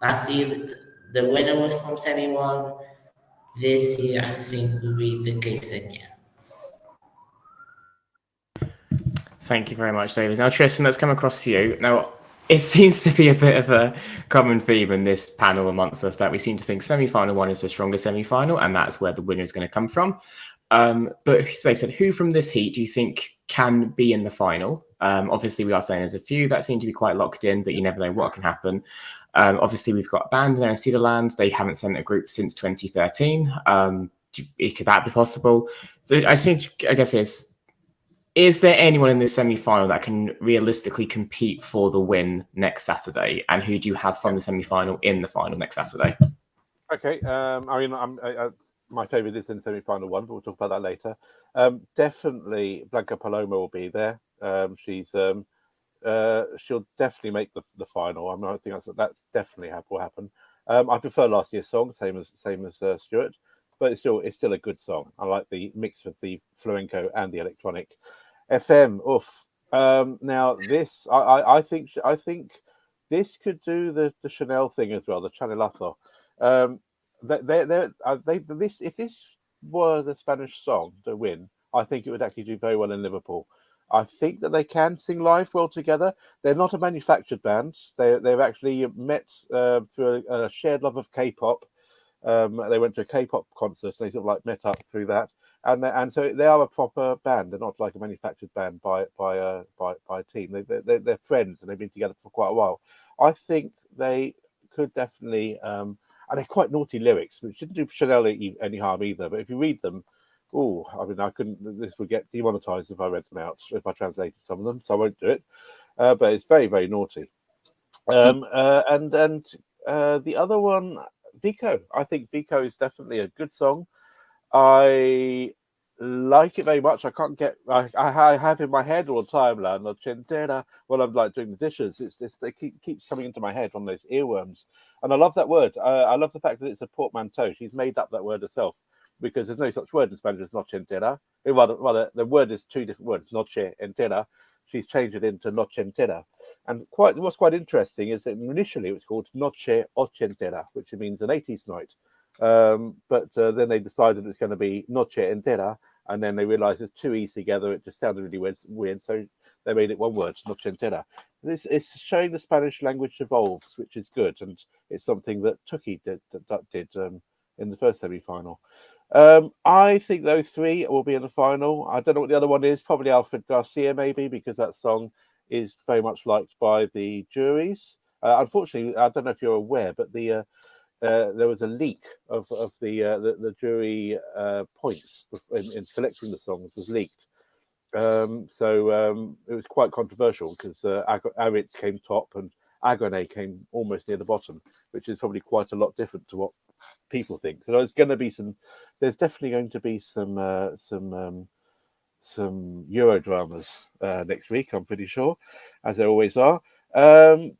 last year the winner was from semi-1. This year, I think, will be the case again. Thank you very much, David. Now, Tristan, let's come across to you. Now, it seems to be a bit of a common theme in this panel amongst us that we seem to think semi-final one is the strongest semi-final, and that's where the winner is going to come from. But as I said, who from this heat do you think can be in the final? Obviously, we are saying there's a few that seem to be quite locked in, but you never know what can happen. Obviously, we've got a band there in Cedarland. They haven't sent a group since 2013. Could that be possible? So I guess is there anyone in this semi-final that can realistically compete for the win next Saturday? And who do you have from the semi-final in the final next Saturday? Okay. My favourite is in semi-final one, but we'll talk about that later. Definitely Blanca Paloma will be there. She'll definitely make the final. I think that's definitely will happen. I prefer last year's song, same as Stuart, but it's still a good song. I like the mix of the flamenco and the electronic. FM, oof. Now this, I think this could do the Chanel thing as well, the Chanelazo. If this were the Spanish song to win, I think it would actually do very well in Liverpool. I think that they can sing live well together. They're not a manufactured band. They've actually met through a shared love of K-pop. They went to a K-pop concert and they sort of like met up through that. And so they are a proper band. They're not like a manufactured band by a team. They're friends and they've been together for quite a while. I think they could definitely, and they're quite naughty lyrics, which didn't do Chanel any harm either. But if you read them, Oh, I mean, I couldn't. This would get demonetized if I read them out, if I translated some of them, so I won't do it. But it's very, very naughty. And the other one, Vico. I think Vico is definitely a good song. I like it very much. I can't get. I have in my head all the time, La Noche Entera, while I'm like doing the dishes. It keeps coming into my head, one of those earworms. And I love that word. I love the fact that it's a portmanteau. She's made up that word herself, because there's no such word in Spanish as noche entera. Well, the word is two different words, noche entera. She's changed it into noche entera. And what's quite interesting is that initially it was called noche ochentera, which means an 80s night. But then they decided it's going to be noche entera, and then they realized it's two E's together. It just sounded really weird, so they made it one word, noche entera. It's showing the Spanish language evolves, which is good, and it's something that Tuki did in the first semi-final. I think those three will be in the final. I don't know what the other one is. Probably Alfred Garcia, maybe, because that song is very much liked by the juries. Unfortunately, I don't know if you're aware, but there was a leak of the jury points in selecting the songs was leaked. So it was quite controversial because Arit came top and Agone came almost near the bottom, which is probably quite a lot different to what people think. So there's definitely going to be some Euro dramas next week, I'm pretty sure, as there always are. So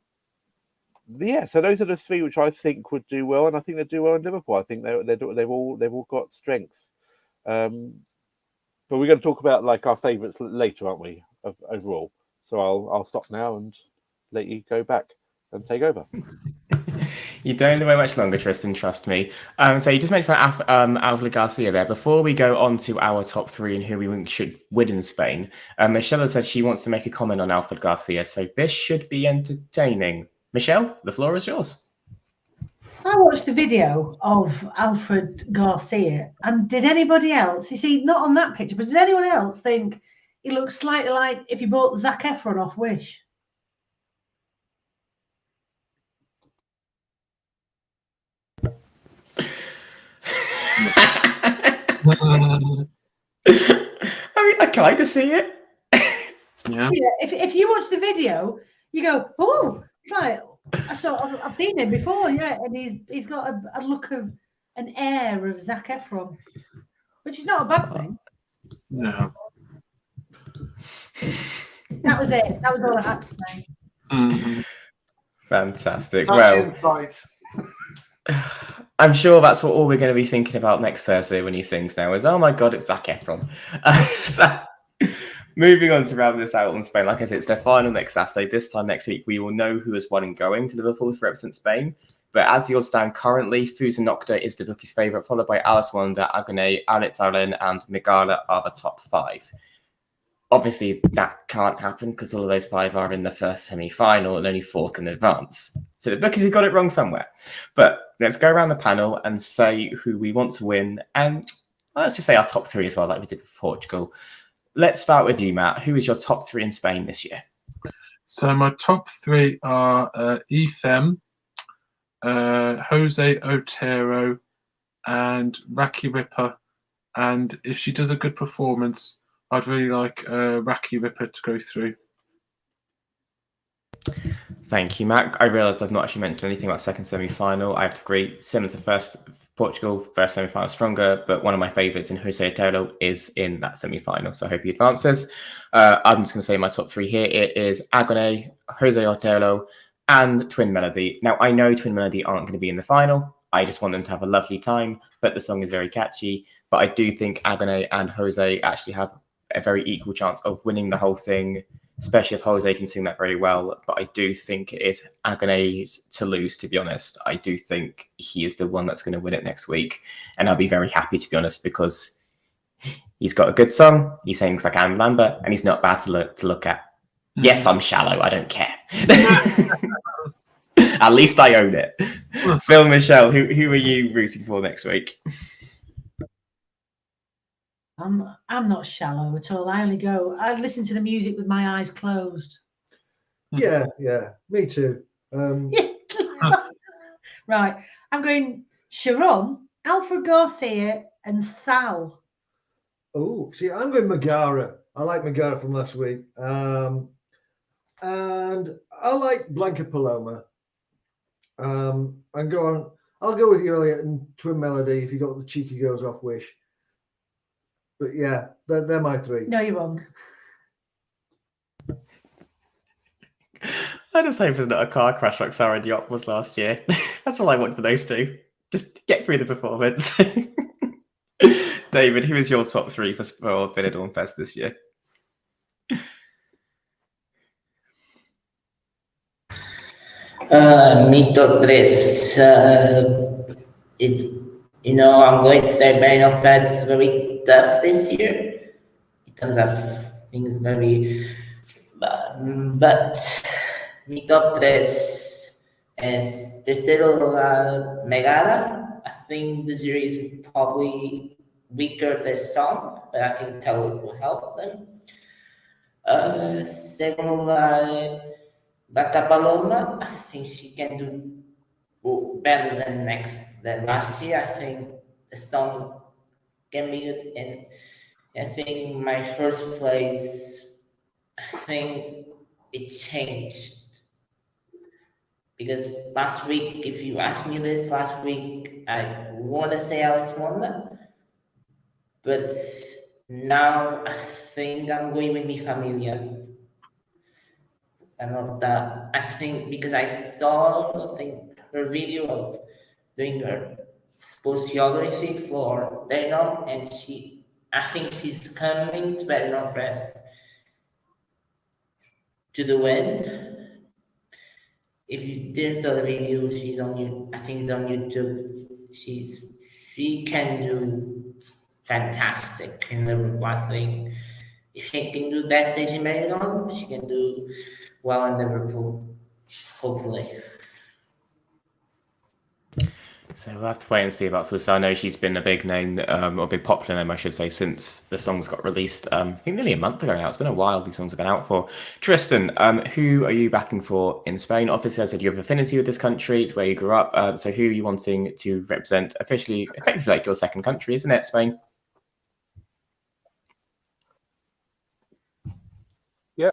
those are the three which I think would do well, and I think they do well in Liverpool. I think they've all got strength. But we're going to talk about like our favourites later, aren't we? Overall. So I'll stop now and let you go back and take over. You don't wait much longer, Tristan, trust me. So you just mentioned Alfred Garcia there. Before we go on to our top three and who we think should win in Spain, Michelle has said she wants to make a comment on Alfred Garcia, so this should be entertaining. Michelle, the floor is yours. I watched the video of Alfred Garcia, and did anybody else, you see, not on that picture, but did anyone else think he looks slightly like if you bought Zac Efron off Wish? I mean, I kind of see it. Yeah. If you watch the video, you go, oh, it's like I've seen him before, yeah, and he's got a look of an air of Zac Efron, which is not a bad thing. No. That was it. That was all I had to say. Mm-hmm. Fantastic. Well, I'm sure that's what all we're going to be thinking about next Thursday when he sings now is, oh my God, it's Zac Efron. So, moving on to round this out on Spain, like I said, it's their final next Saturday. This time next week, we will know who has won and going to Liverpool to represent Spain. But as the odds stand currently, Fusa Nocta is the bookie's favourite, followed by Alice Wonder, Agone, Alex Allen, and Megala are the top five. Obviously, that can't happen because all of those five are in the first semi-final and only four can advance. So the bookies have got it wrong somewhere. But let's go around the panel and say who we want to win. And let's just say our top three as well, like we did with Portugal. Let's start with you, Matt. Who is your top three in Spain this year? So my top three are Ethem, Jose Otero, and Raki Ripper. And if she does a good performance, I'd really like Raki Ripper to go through. Thank you, Matt. I realised I've not actually mentioned anything about second semi-final. I have to agree, similar to first Portugal, first semi-final stronger, but one of my favourites in Jose Otero is in that semi-final, so I hope he advances. I'm just going to say my top three here. It is Agone, Jose Otero, and Twin Melody. Now, I know Twin Melody aren't going to be in the final. I just want them to have a lovely time, but the song is very catchy. But I do think Agone and Jose actually have a very equal chance of winning the whole thing, especially if Jose can sing that very well. But I do think it is Agone's to lose, to be honest. I do think he is the one that's going to win it next week. And I'll be very happy, to be honest, because he's got a good song. He sings like Anne Lambert, and he's not bad to look at. Mm. Yes, I'm shallow. I don't care. At least I own it. Phil, Michelle, who are you rooting for next week? I'm not shallow at all. I listen to the music with my eyes closed. Yeah, me too. Right, I'm going Sharon, Alfred Garcia, and Sal. Oh, see, I'm going Megara. I like Megara from last week. And I like Blanca Paloma. And go on. I'll go with you, Elliot, and Twin Melody if you got the cheeky girls off Wish. But yeah, they're my three. No, you're wrong. I just hope there's not a car crash like Sarah Diop was last year. That's all I want for those two. Just get through the performance. David, who is your top three for BenidormFest this year? Mi top tres is, I'm going to say BenidormFest is very tough this year in terms of things very, but mi top tres es tercero lugar Megara. I think the jury is probably weaker this song, but I think talent will help them. Second lugar, Blanca Paloma. I think she can do better than last year. I think the song can be good, and I think my first place, I think it changed. Because last week, if you asked me this last week, I want to say Alice Wanda. But now I think I'm going with Mi Familia. And not that. I think because I saw, her video of doing her sociography for Benidorm, and I think she's coming to BenidormFest to the win. If you didn't saw the video, I think it's on YouTube. She can do fantastic in Liverpool. I think if she can do that stage in Benidorm, she can do well in Liverpool, hopefully. So we'll have to wait and see about Fusa. I know she's been a big name, or a big popular name, I should say, since the songs got released. I think nearly a month ago now. It's been a while these songs have been out for. Tristan, who are you backing for in Spain? Obviously, I said you have affinity with this country. It's where you grew up. So who are you wanting to represent effectively like your second country, isn't it, Spain? Yeah.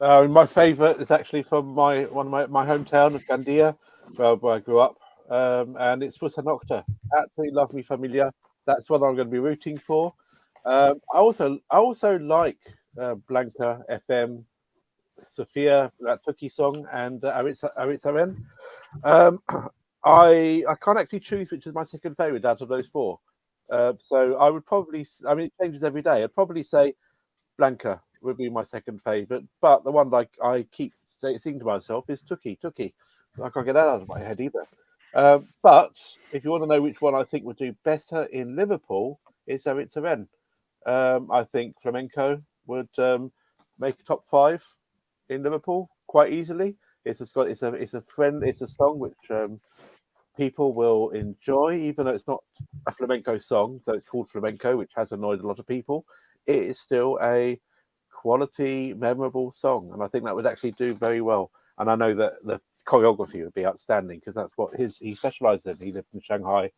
My favourite is actually from my hometown of Gandia, where I grew up. And it's Fusa Nocta. Absolutely love Mi Familia. That's what I'm going to be rooting for. I also like Blanca FM, Sofia, that Tuki song, and Aritz I can't actually choose which is my second favourite out of those four. So I would probably, it changes every day. I'd probably say Blanca would be my second favourite, but the one like I keep saying to myself is Tuki. I can't get that out of my head either. But if you want to know which one I think would do better in Liverpool, it's Aritz. I think Flamenco would make a top 5 in Liverpool quite easily. It's a song which people will enjoy, even though it's not a flamenco song, though it's called flamenco, which has annoyed a lot of people. It is still a quality, memorable song, and I think that would actually do very well. And I know that the choreography would be outstanding because that's what he specialized in. He lived in Shanghai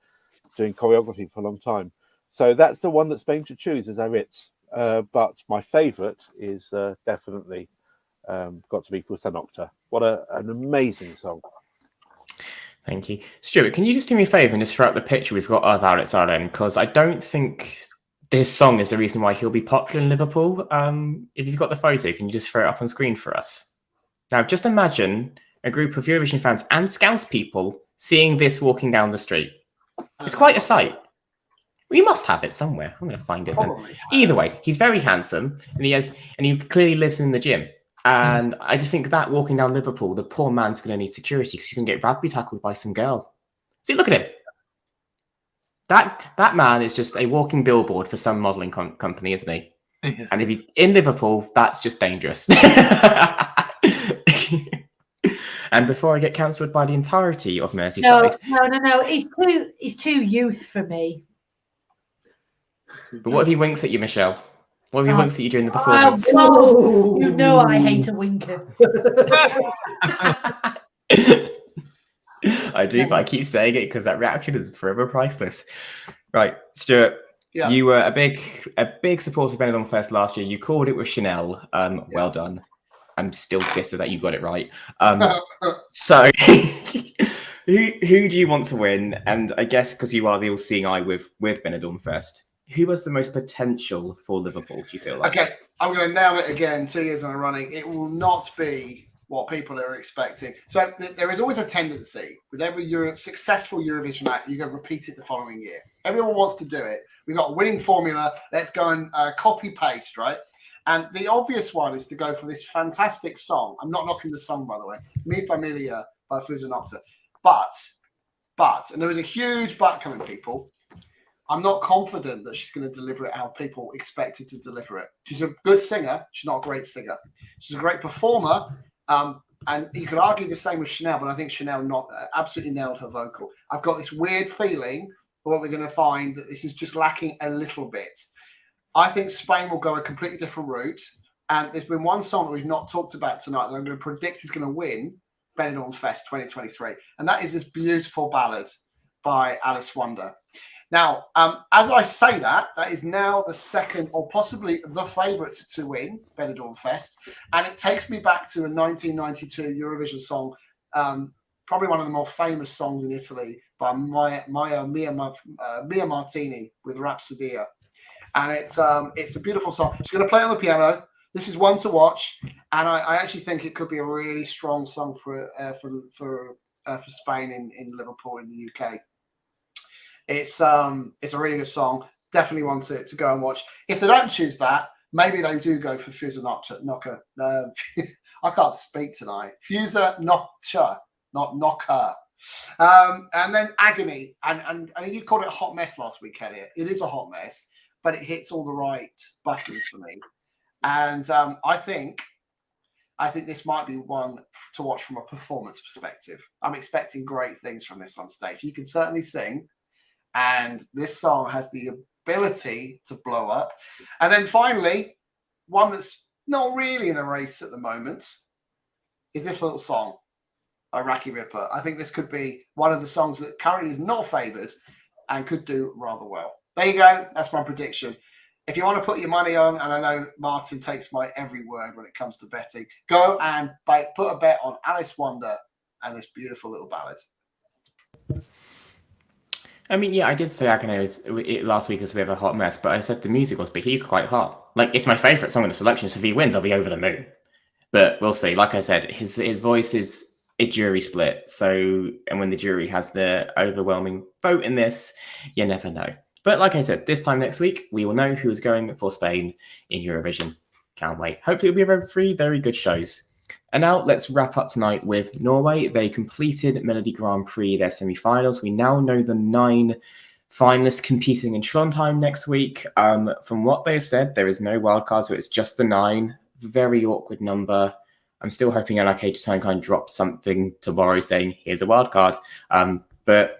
doing choreography for a long time. So that's the one that Spain should choose as Aritz. But my favorite is definitely got to be Fusa Nocta. What an amazing song. Thank you. Stuart, can you just do me a favor and just throw out the picture we've got of Aritz Arlen? Because I don't think this song is the reason why he'll be popular in Liverpool. If you've got the photo, can you just throw it up on screen for us? Now, just imagine a group of Eurovision fans and Scouse people seeing this walking down the street. It's quite a sight. We must have it somewhere. I'm going to find it then. Either way, he's very handsome, and he clearly lives in the gym. And I just think that walking down Liverpool, the poor man's going to need security because he's going to get rugby tackled by some girl. See, look at him. That man is just a walking billboard for some modelling company, isn't he? Yeah. And if he's in Liverpool, that's just dangerous. And before I get cancelled by the entirety of Merseyside. No. He's too youth for me. But what if he winks at you, Michelle? What if he winks at you during the performance? You know I hate a winker. I do, but I keep saying it because that reaction is forever priceless. Right, Stuart, Yeah. You were a big supporter of BenidormFest last year. You called it with Chanel. Well done. I'm still bitter that you got it right. So who do you want to win? And I guess because you are the all-seeing eye with BenidormFest, who has the most potential for Liverpool, do you feel like? Okay, I'm going to nail it again, 2 years in a running. It will not be what people are expecting. So there is always a tendency with every successful Eurovision act, you go repeat it the following year. Everyone wants to do it. We've got a winning formula. Let's go and copy paste, right? And the obvious one is to go for this fantastic song. I'm not knocking the song, by the way. Mi Familia by Fusonopter. But, and there is a huge but coming, people. I'm not confident that she's going to deliver it how people expected to deliver it. She's a good singer. She's not a great singer. She's a great performer. And you could argue the same with Chanel, but I think Chanel absolutely nailed her vocal. I've got this weird feeling what we're going to find that this is just lacking a little bit. I think Spain will go a completely different route. And there's been one song that we've not talked about tonight that I'm going to predict is going to win BenidormFest 2023. And that is this beautiful ballad by Alice Wonder. Now, as I say that is now the second or possibly the favourite to win BenidormFest. And it takes me back to a 1992 Eurovision song, probably one of the more famous songs in Italy by Mia Martini with Rhapsodia. And it's a beautiful song. She's going to play on the piano. This is one to watch. And I actually think it could be a really strong song for Spain in Liverpool in the UK. It's a really good song. Definitely one to go and watch. If they don't choose that, maybe they do go for Fusa Knocker. I can't speak tonight. Fusa Knocker, not Knocker. And then Agony. And you called it a hot mess last week, Elliot. It is a hot mess, but it hits all the right buttons for me. And I think this might be one to watch from a performance perspective. I'm expecting great things from this on stage. You can certainly sing. And this song has the ability to blow up. And then finally, one that's not really in a race at the moment is this little song by Raki Ripper. I think this could be one of the songs that currently is not favoured and could do rather well. There you go. That's my prediction. If you want to put your money on, and I know Martin takes my every word when it comes to betting, go and put a bet on Alice Wonder and this beautiful little ballad. I mean, yeah, I did say Agane last week was a bit of a hot mess, but I said the music was, but he's quite hot. Like, it's my favourite song in the selection, so if he wins, I'll be over the moon. But we'll see. Like I said, his voice is a jury split. So, and when the jury has the overwhelming vote in this, you never know. But like I said, this time next week, we will know who is going for Spain in Eurovision. Can't wait. Hopefully it'll be 3 very good shows. And now let's wrap up tonight with Norway. They completed Melodi Grand Prix, their semi-finals. We now know the 9 finalists competing in Trondheim next week. From what they said, there is no wildcard, so it's just the 9. Very awkward number. I'm still hoping NRK Design drops something tomorrow saying, here's a wildcard. But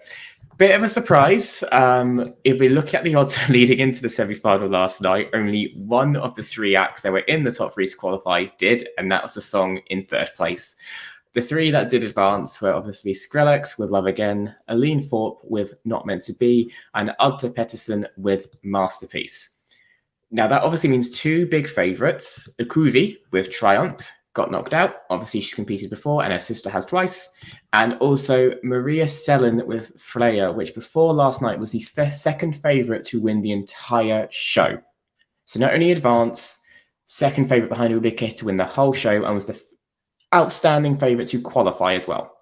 bit of a surprise. If we look at the odds leading into the semi-final last night, only one of the 3 acts that were in the top 3 to qualify did, and that was the song in 3rd place. The 3 that did advance were obviously Skrillex with Love Again, Aline Thorpe with Not Meant to Be, and Adde Pettersen with Masterpiece. Now that obviously means 2 big favourites. Ukuvi with Triumph got knocked out. Obviously, she's competed before, and her sister has twice. And also Maria Selin with Freya, which before last night was the second favourite to win the entire show. So not only advance, second favourite behind Ulrike to win the whole show, and was the outstanding favourite to qualify as well.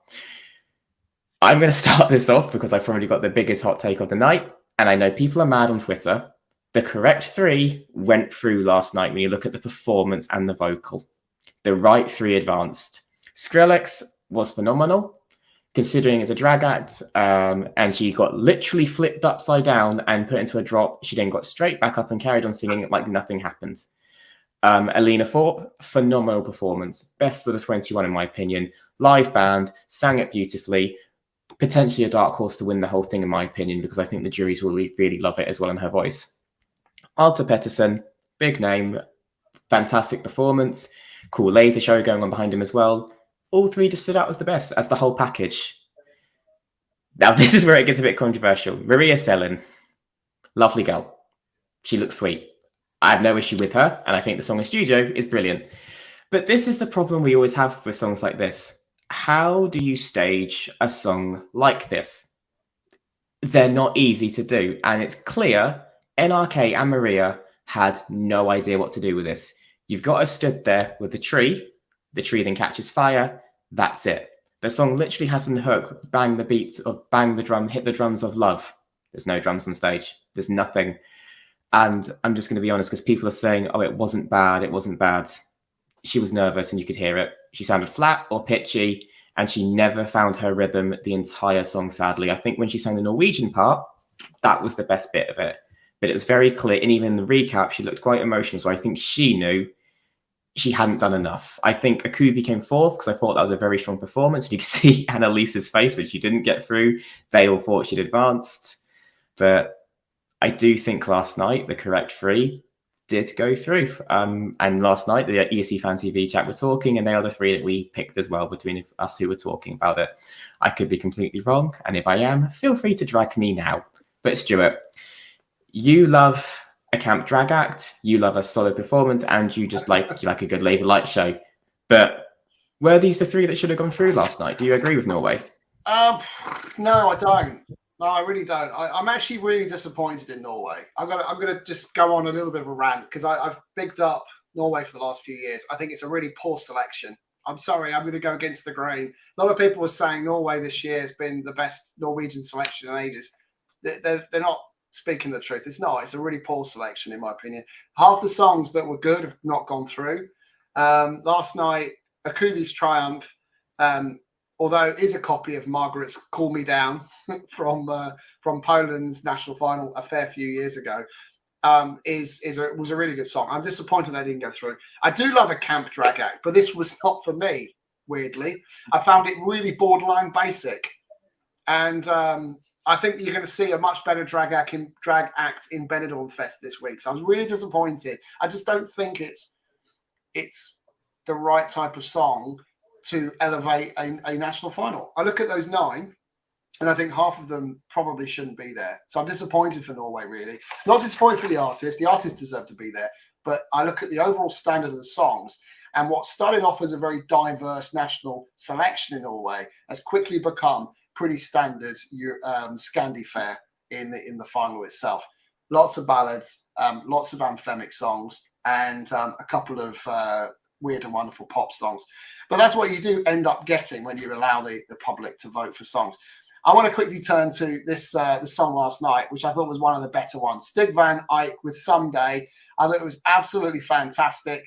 I'm going to start this off because I've probably got the biggest hot take of the night, and I know people are mad on Twitter. The correct 3 went through last night when you look at the performance and the vocal. The right 3 advanced. Skrillex was phenomenal, considering it's a drag act, and she got literally flipped upside down and put into a drop. She then got straight back up and carried on singing like nothing happened. Alina Thorpe, phenomenal performance. Best of the 21 in my opinion. Live band, sang it beautifully. Potentially a dark horse to win the whole thing in my opinion, because I think the juries will really love it as well in her voice. Adde Pettersen, big name, fantastic performance. Cool laser show going on behind him as well. All 3 just stood out as the best, as the whole package. Now, this is where it gets a bit controversial. Maria Selin, lovely girl. She looks sweet. I have no issue with her, and I think the song in studio is brilliant. But this is the problem we always have with songs like this. How do you stage a song like this? They're not easy to do, and it's clear NRK and Maria had no idea what to do with this. You've got her stood there with the tree then catches fire, that's it. The song literally has an hook, bang the beats of bang the drum, hit the drums of love. There's no drums on stage, there's nothing. And I'm just going to be honest, because people are saying, oh, it wasn't bad. She was nervous and you could hear it. She sounded flat or pitchy, and she never found her rhythm the entire song, sadly. I think when she sang the Norwegian part, that was the best bit of it. But it was very clear, and even in the recap, she looked quite emotional, so I think she knew she hadn't done enough. I think Akuvi came fourth because I thought that was a very strong performance. You can see Annalise's face when she didn't get through. They all thought she'd advanced. But I do think last night, the correct three did go through. And last night, the ESC Fan TV chat were talking, and they are the three that we picked as well between us who were talking about it. I could be completely wrong, and if I am, feel free to drag me now. But Stuart, you love a camp drag act, you love a solid performance, and you like a good laser light show. But were these the three that should have gone through last night? Do you agree with Norway? No, I don't. No, I really don't. I'm actually really disappointed in Norway. I'm gonna just go on a little bit of a rant because I've bigged up Norway for the last few years. I think it's a really poor selection. I'm sorry, I'm going to go against the grain. A lot of people were saying Norway this year has been the best Norwegian selection in ages. They're not speaking the truth. It's not. It's a really poor selection, in my opinion. Half the songs that were good have not gone through. Last night, Akuvi's Triumph, although it is a copy of Margaret's Call Me Down from Poland's national final a fair few years ago, was a really good song. I'm disappointed they didn't go through. I do love a camp drag act, but this was not for me, weirdly. I found it really borderline basic. And I think you're going to see a much better drag act in BenidormFest this week. So I was really disappointed. I just don't think it's the right type of song to elevate a national final. I look at those 9, and I think half of them probably shouldn't be there. So I'm disappointed for Norway, really. Not disappointed for the artist. The artist deserved to be there. But I look at the overall standard of the songs, and what started off as a very diverse national selection in Norway has quickly become pretty standard Scandi fare in the final itself. Lots of ballads, lots of anthemic songs, and a couple of weird and wonderful pop songs. But that's what you do end up getting when you allow the public to vote for songs. I want to quickly turn to this the song last night, which I thought was one of the better ones. Stig Van Eyck with Someday. I thought it was absolutely fantastic.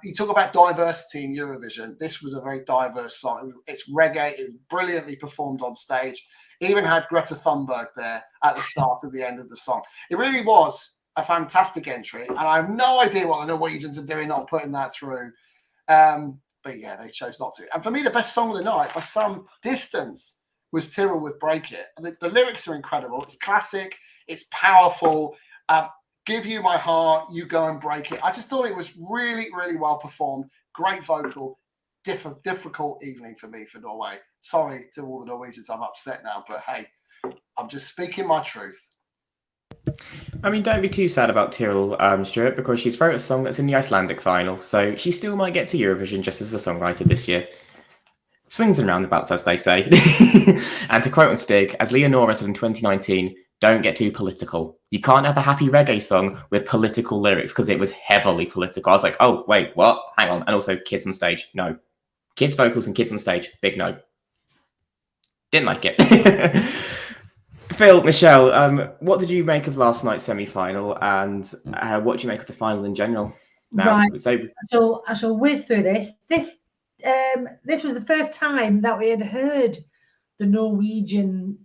You talk about diversity in Eurovision. This was a very diverse song. It's reggae. It was brilliantly performed on stage. It even had Greta Thunberg there at the start and the end of the song. It really was a fantastic entry, and I have no idea what the Norwegians are doing not putting that through. But yeah, they chose not to. And for me, the best song of the night, by some distance, was Tyrrell with Break It. The lyrics are incredible. It's classic. It's powerful. Give you my heart, you go and break it. I just thought it was really, really well performed. Great vocal. Difficult evening for me for Norway. Sorry to all the Norwegians. I'm upset now, but hey, I'm just speaking my truth. I mean, don't be too sad about Tyrrell, Stuart, because she's wrote a song that's in the Icelandic final, so she still might get to Eurovision just as a songwriter this year. Swings and roundabouts, as they say. And to quote on Stig, as Leonora said in 2019, don't get too political. You can't have a happy reggae song with political lyrics because it was heavily political. I was like, oh, wait, what? Hang on. And also kids on stage. No. Kids vocals and kids on stage. Big no. Didn't like it. Phil, Michelle, what did you make of last night's semi-final, and what do you make of the final in general? Now, right. I shall whiz through this. This was the first time that we had heard the Norwegian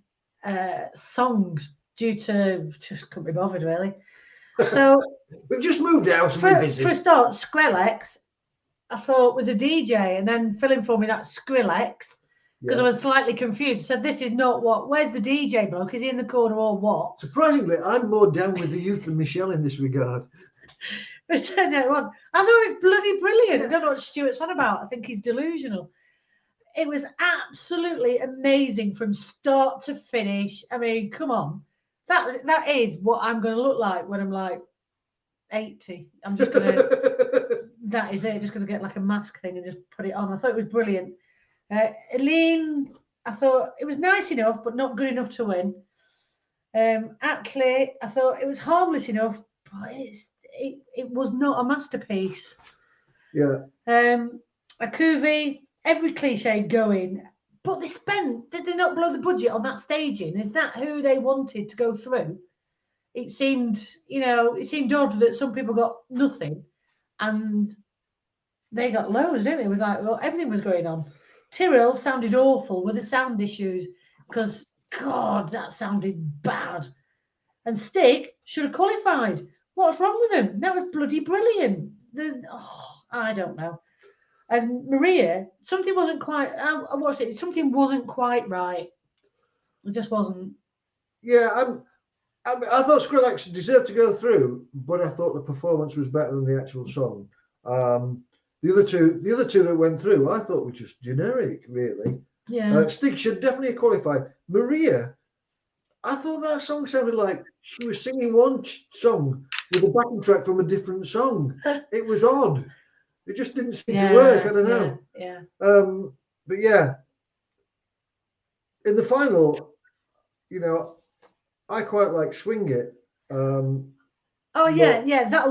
songs due to just couldn't be bothered really. So we've just moved out. For a start, Skrillex, I thought was a DJ, and then Phil informed me that's Skrillex because I was slightly confused. So this is not what. Where's the DJ bloke? Is he in the corner or what? Surprisingly, I'm more down with the youth than Michelle in this regard. But I thought it was bloody brilliant. I don't know what Stuart's on about. I think he's delusional. It was absolutely amazing from start to finish. I mean, come on. That is what I'm going to look like when I'm like 80. I'm just gonna. That is it. Just gonna get like a mask thing and just put it on. I thought it was brilliant. Eileen, I thought it was nice enough, but not good enough to win. Atlee, I thought it was harmless enough, but it was not a masterpiece. Yeah. Akuvi, every cliche going, but did they not blow the budget on that staging? Is that who they wanted to go through? It seemed odd that some people got nothing and they got loads, didn't they? It was like, well, everything was going on. Tyrrell sounded awful with the sound issues because, God, that sounded bad. And Stig should have qualified. What's wrong with him? That was bloody brilliant. I don't know. And Maria, something wasn't quite. I watched it. Something wasn't quite right. It just wasn't. Yeah, I thought Skrillex deserved to go through, but I thought the performance was better than the actual song. The other two that went through, I thought were just generic, really. Yeah. Stig should definitely have qualified. Maria, I thought that song sounded like she was singing one song with a backing track from a different song. It was odd. It just didn't seem to work. I don't know. Yeah. But yeah, in the final, I quite like Swing It. That'll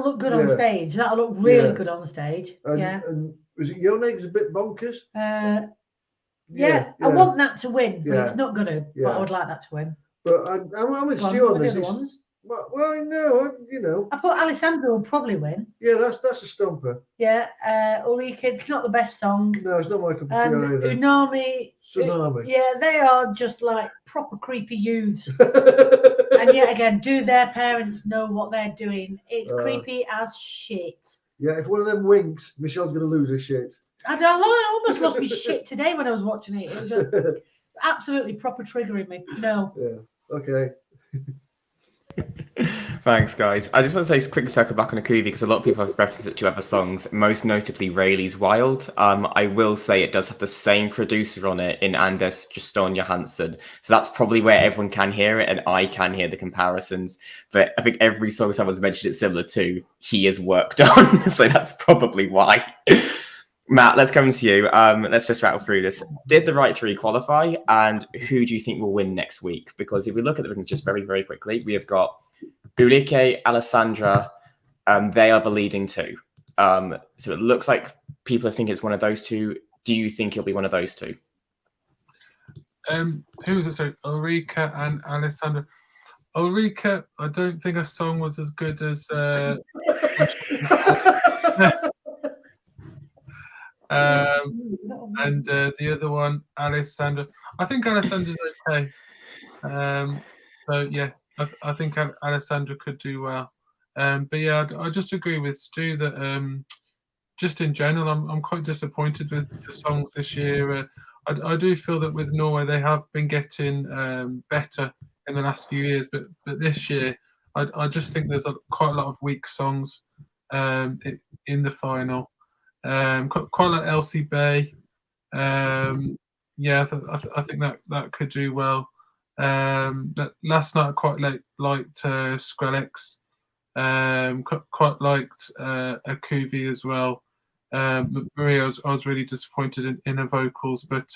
look good on stage. That'll look really good on the stage. And was it Your Name's a bit bonkers? I want that to win, but it's not gonna. Yeah. But I would like that to win. But I'm with Stu on this. Well, no, I thought Alessandro will probably win. Yeah, that's a stomper. Yeah, Ulrike, it's not the best song. No, it's not my cup of tea either. Tsunami. Yeah, they are just like proper creepy youths. And yet again, do their parents know what they're doing? It's creepy as shit. Yeah, if one of them winks, Michelle's going to lose her shit. I almost lost my shit today when I was watching it. It was just absolutely proper triggering me. No. Yeah, okay. Thanks, guys. I just want to say quickly circle back on Akuvi because a lot of people have referenced it to other songs, most notably Rayleigh's Wild. I will say it does have the same producer on it in Anders Juston Johansson. So that's probably where everyone can hear it and I can hear the comparisons. But I think every song someone's mentioned it similar to, he has worked on. So that's probably why. Matt, let's come to you. Let's just rattle through this. Did the right three qualify? And who do you think will win next week? Because if we look at them just very, very quickly, we have got Ulrike, Alessandra. They are the leading two. So it looks like people are thinking it's one of those two. Do you think it'll be one of those two? Who was it? So Ulrike and Alessandra. Ulrike, I don't think her song was as good as and the other one, Alessandra. I think Alessandra's okay. So yeah, I think Alessandra could do well. But yeah, I just agree with Stu that just in general, I'm quite disappointed with the songs this year. I do feel that with Norway they have been getting better in the last few years, but this year I just think there's quite a lot of weak songs in the final. Quite like Elsie Bay. Yeah, I think that could do well. Last night I quite liked Skrillex. Quite liked Akuvi as well. Maria, I was really disappointed in her vocals, but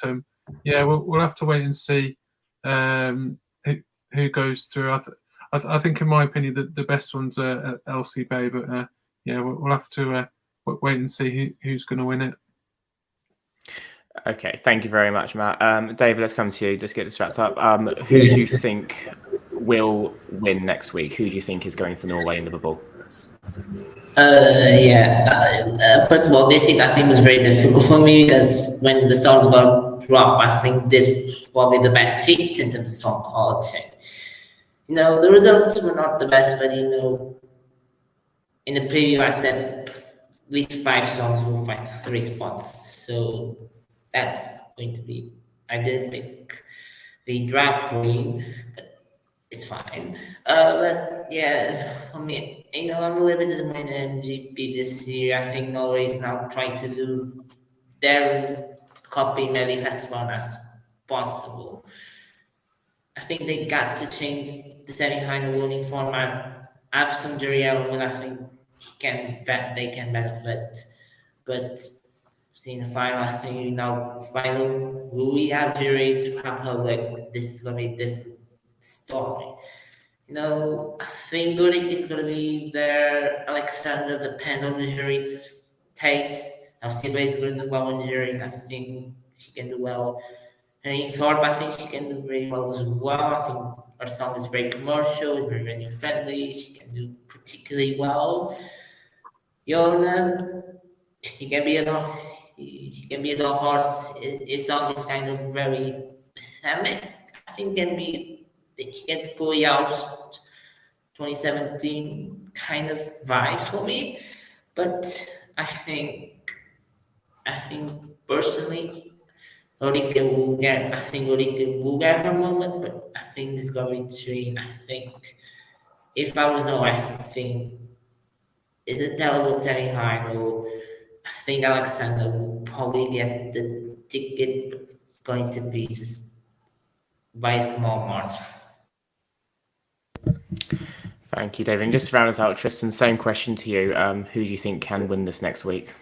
yeah, we'll have to wait and see who goes through. I think, in my opinion, the best ones are Elsie Bay, but yeah, we'll have to wait and see who's going to win it. Okay, thank you very much, Matt. David, let's come to you. Let's get this wrapped up. Who do you think will win next week? Who do you think is going for Norway and Liverpool? First of all, this week I think was very difficult for me because when the songs got dropped, I think this was probably the best hit in terms of song quality. The results were not the best, but in the preview I said at least 5 songs will fight 3 spots. So that's going to be. I didn't pick the drag queen, but it's fine. But yeah, I mean, I'm a little bit disappointed in MGP this year. I think Norway is now trying to do their copy Melly Festival as possible. I think they got to change the semi-final winning format. I have some Juriel, and I think they can benefit. But seeing the final, I think final we have juries, public. This is gonna be a different story. I think Ulrich is gonna be there. Alexander depends on the jury's taste. Alciba is going to do well in the jury. I think she can do well. And Thorpe, I think she can do very well as well. I think her song is very commercial, very venue friendly. She can do particularly well. Jonan, he can be a dog horse. His song is kind of very ethnic. I think he can pull out 2017 kind of vibe for me. But I think personally, Ulrike will get her moment, but I think it's going to. I think if I was I think is it Delaware Terry Hino? I think Alexander will probably get the ticket, but it's going to be just by a small margin. Thank you, David. And just to round us out, Tristan, same question to you. Who do you think can win this next week?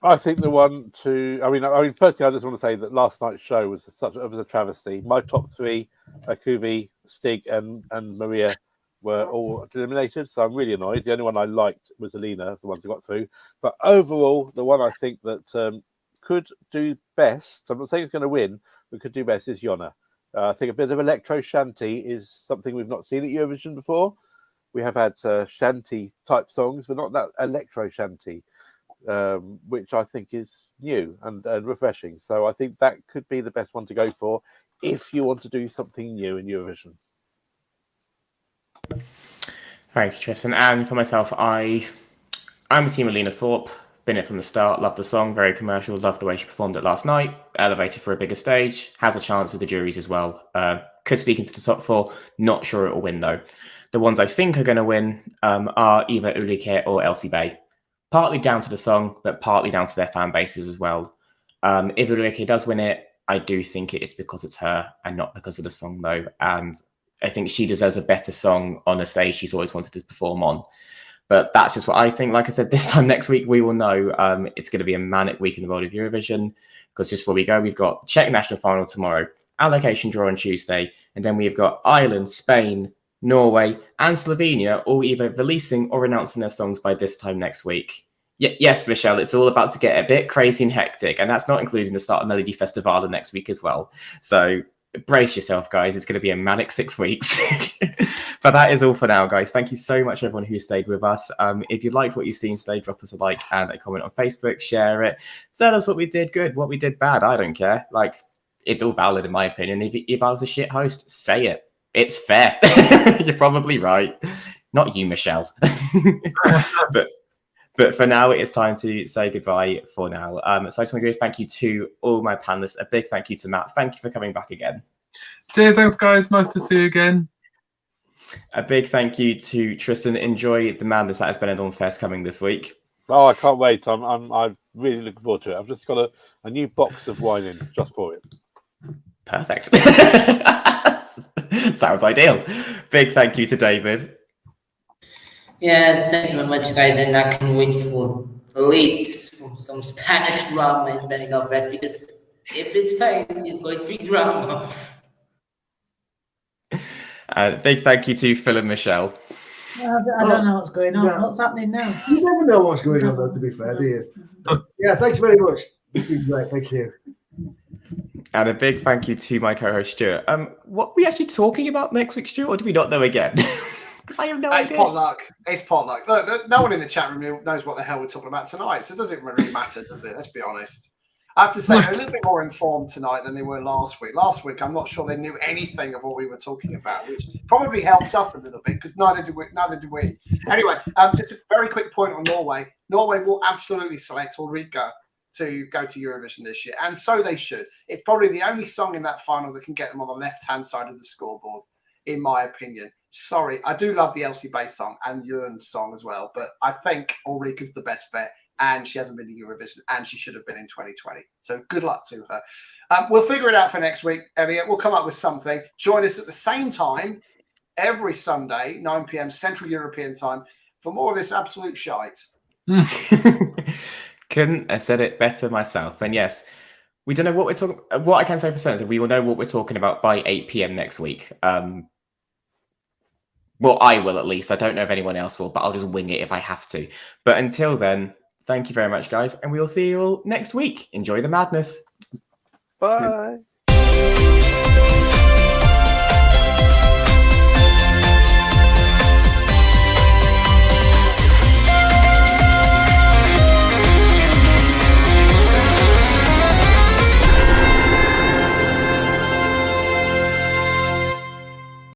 I think the one to. I mean, personally, I just want to say that last night's show was a travesty. My top three, Akuvi, Stig, and Maria, were all eliminated, so I'm really annoyed. The only one I liked was Alina, the ones who got through. But overall, the one I think that could do best, I'm not saying it's going to win, but could do best is Jonna. I think a bit of electro shanty is something we've not seen at Eurovision before. We have had shanty type songs, but not that electro shanty, which I think is new and refreshing. So I think that could be the best one to go for if you want to do something new in Eurovision. Thank you, Tristan. And for myself, I'm a team Alina Thorpe. Been it from the start. Loved the song. Very commercial. Loved the way she performed it last night. Elevated for a bigger stage. Has a chance with the juries as well. Could sneak into the top four. Not sure it will win though. The ones I think are going to win are either Ulrike or Elsie Bay. Partly down to the song, but partly down to their fan bases as well. If Ulrike does win it, I do think it's because it's her and not because of the song though. And I think she deserves a better song on a stage she's always wanted to perform on. But that's just what I think. Like I said, this time next week, we will know. It's going to be a manic week in the world of Eurovision, because just before we go, we've got Czech national final tomorrow, allocation draw on Tuesday, and then we've got Ireland, Spain, Norway, and Slovenia all either releasing or announcing their songs by this time next week. Yes, Michelle, it's all about to get a bit crazy and hectic, and that's not including the start of Melody Festival next week as well. So brace yourself, guys. It's going to be a manic 6 weeks. But that is all for now, guys. Thank you so much, everyone who stayed with us. If you liked what you've seen today, drop us a like and a comment on Facebook, share it. Tell us what we did good, what we did bad. I don't care. Like, it's all valid in my opinion. If I was a shit host, say it. It's fair. You're probably right. Not you, Michelle. But for now, it's time to say goodbye for now. So I just want to give a thank you to all my panelists. A big thank you to Matt. Thank you for coming back again. Cheers, thanks, guys. Nice to see you again. A big thank you to Tristan. Enjoy the madness that is BenidormFest coming this week. Oh, I can't wait. I'm really looking forward to it. I've just got a new box of wine in just for it. Perfect. Sounds ideal. Big thank you to David. Yes, thank you very much, guys, and I can wait for at least some Spanish rum in BenidormFest, because if it's Spain, it's going to be drama. Big thank you to Phil and Michelle. I don't know what's going on. Yeah. What's happening now? You never know what's going on, though, to be fair, do you? Yeah, thanks very much. It's been great. Thank you. And a big thank you to my co-host Stuart. What are we actually talking about next week, Stuart, or do we not know again? Because I have no idea. It's potluck. Look, no one in the chat room knows what the hell we're talking about tonight, so it doesn't really matter, does it? Let's be honest. I have to say, they're a little bit more informed tonight than they were last week. Last week, I'm not sure they knew anything of what we were talking about, which probably helped us a little bit, because neither did we. Anyway, just a very quick point on Norway. Norway will absolutely select Ulrika to go to Eurovision this year, and so they should. It's probably the only song in that final that can get them on the left-hand side of the scoreboard, in my opinion. Sorry, I do love the Elsie Bay song and Jörn's song as well, but I think Ulrika's the best bet, and she hasn't been to Eurovision, and she should have been in 2020. So good luck to her. We'll figure it out for next week, Elliot. We'll come up with something. Join us at the same time every Sunday, 9 p.m. Central European time, for more of this absolute shite. Couldn't have said it better myself. And yes, we don't know what we're talking. What I can say for certain is we will know what we're talking about by 8 p.m. next week. Well, I will at least. I don't know if anyone else will, but I'll just wing it if I have to. But until then, thank you very much, guys, and we will see you all next week. Enjoy the madness. Bye.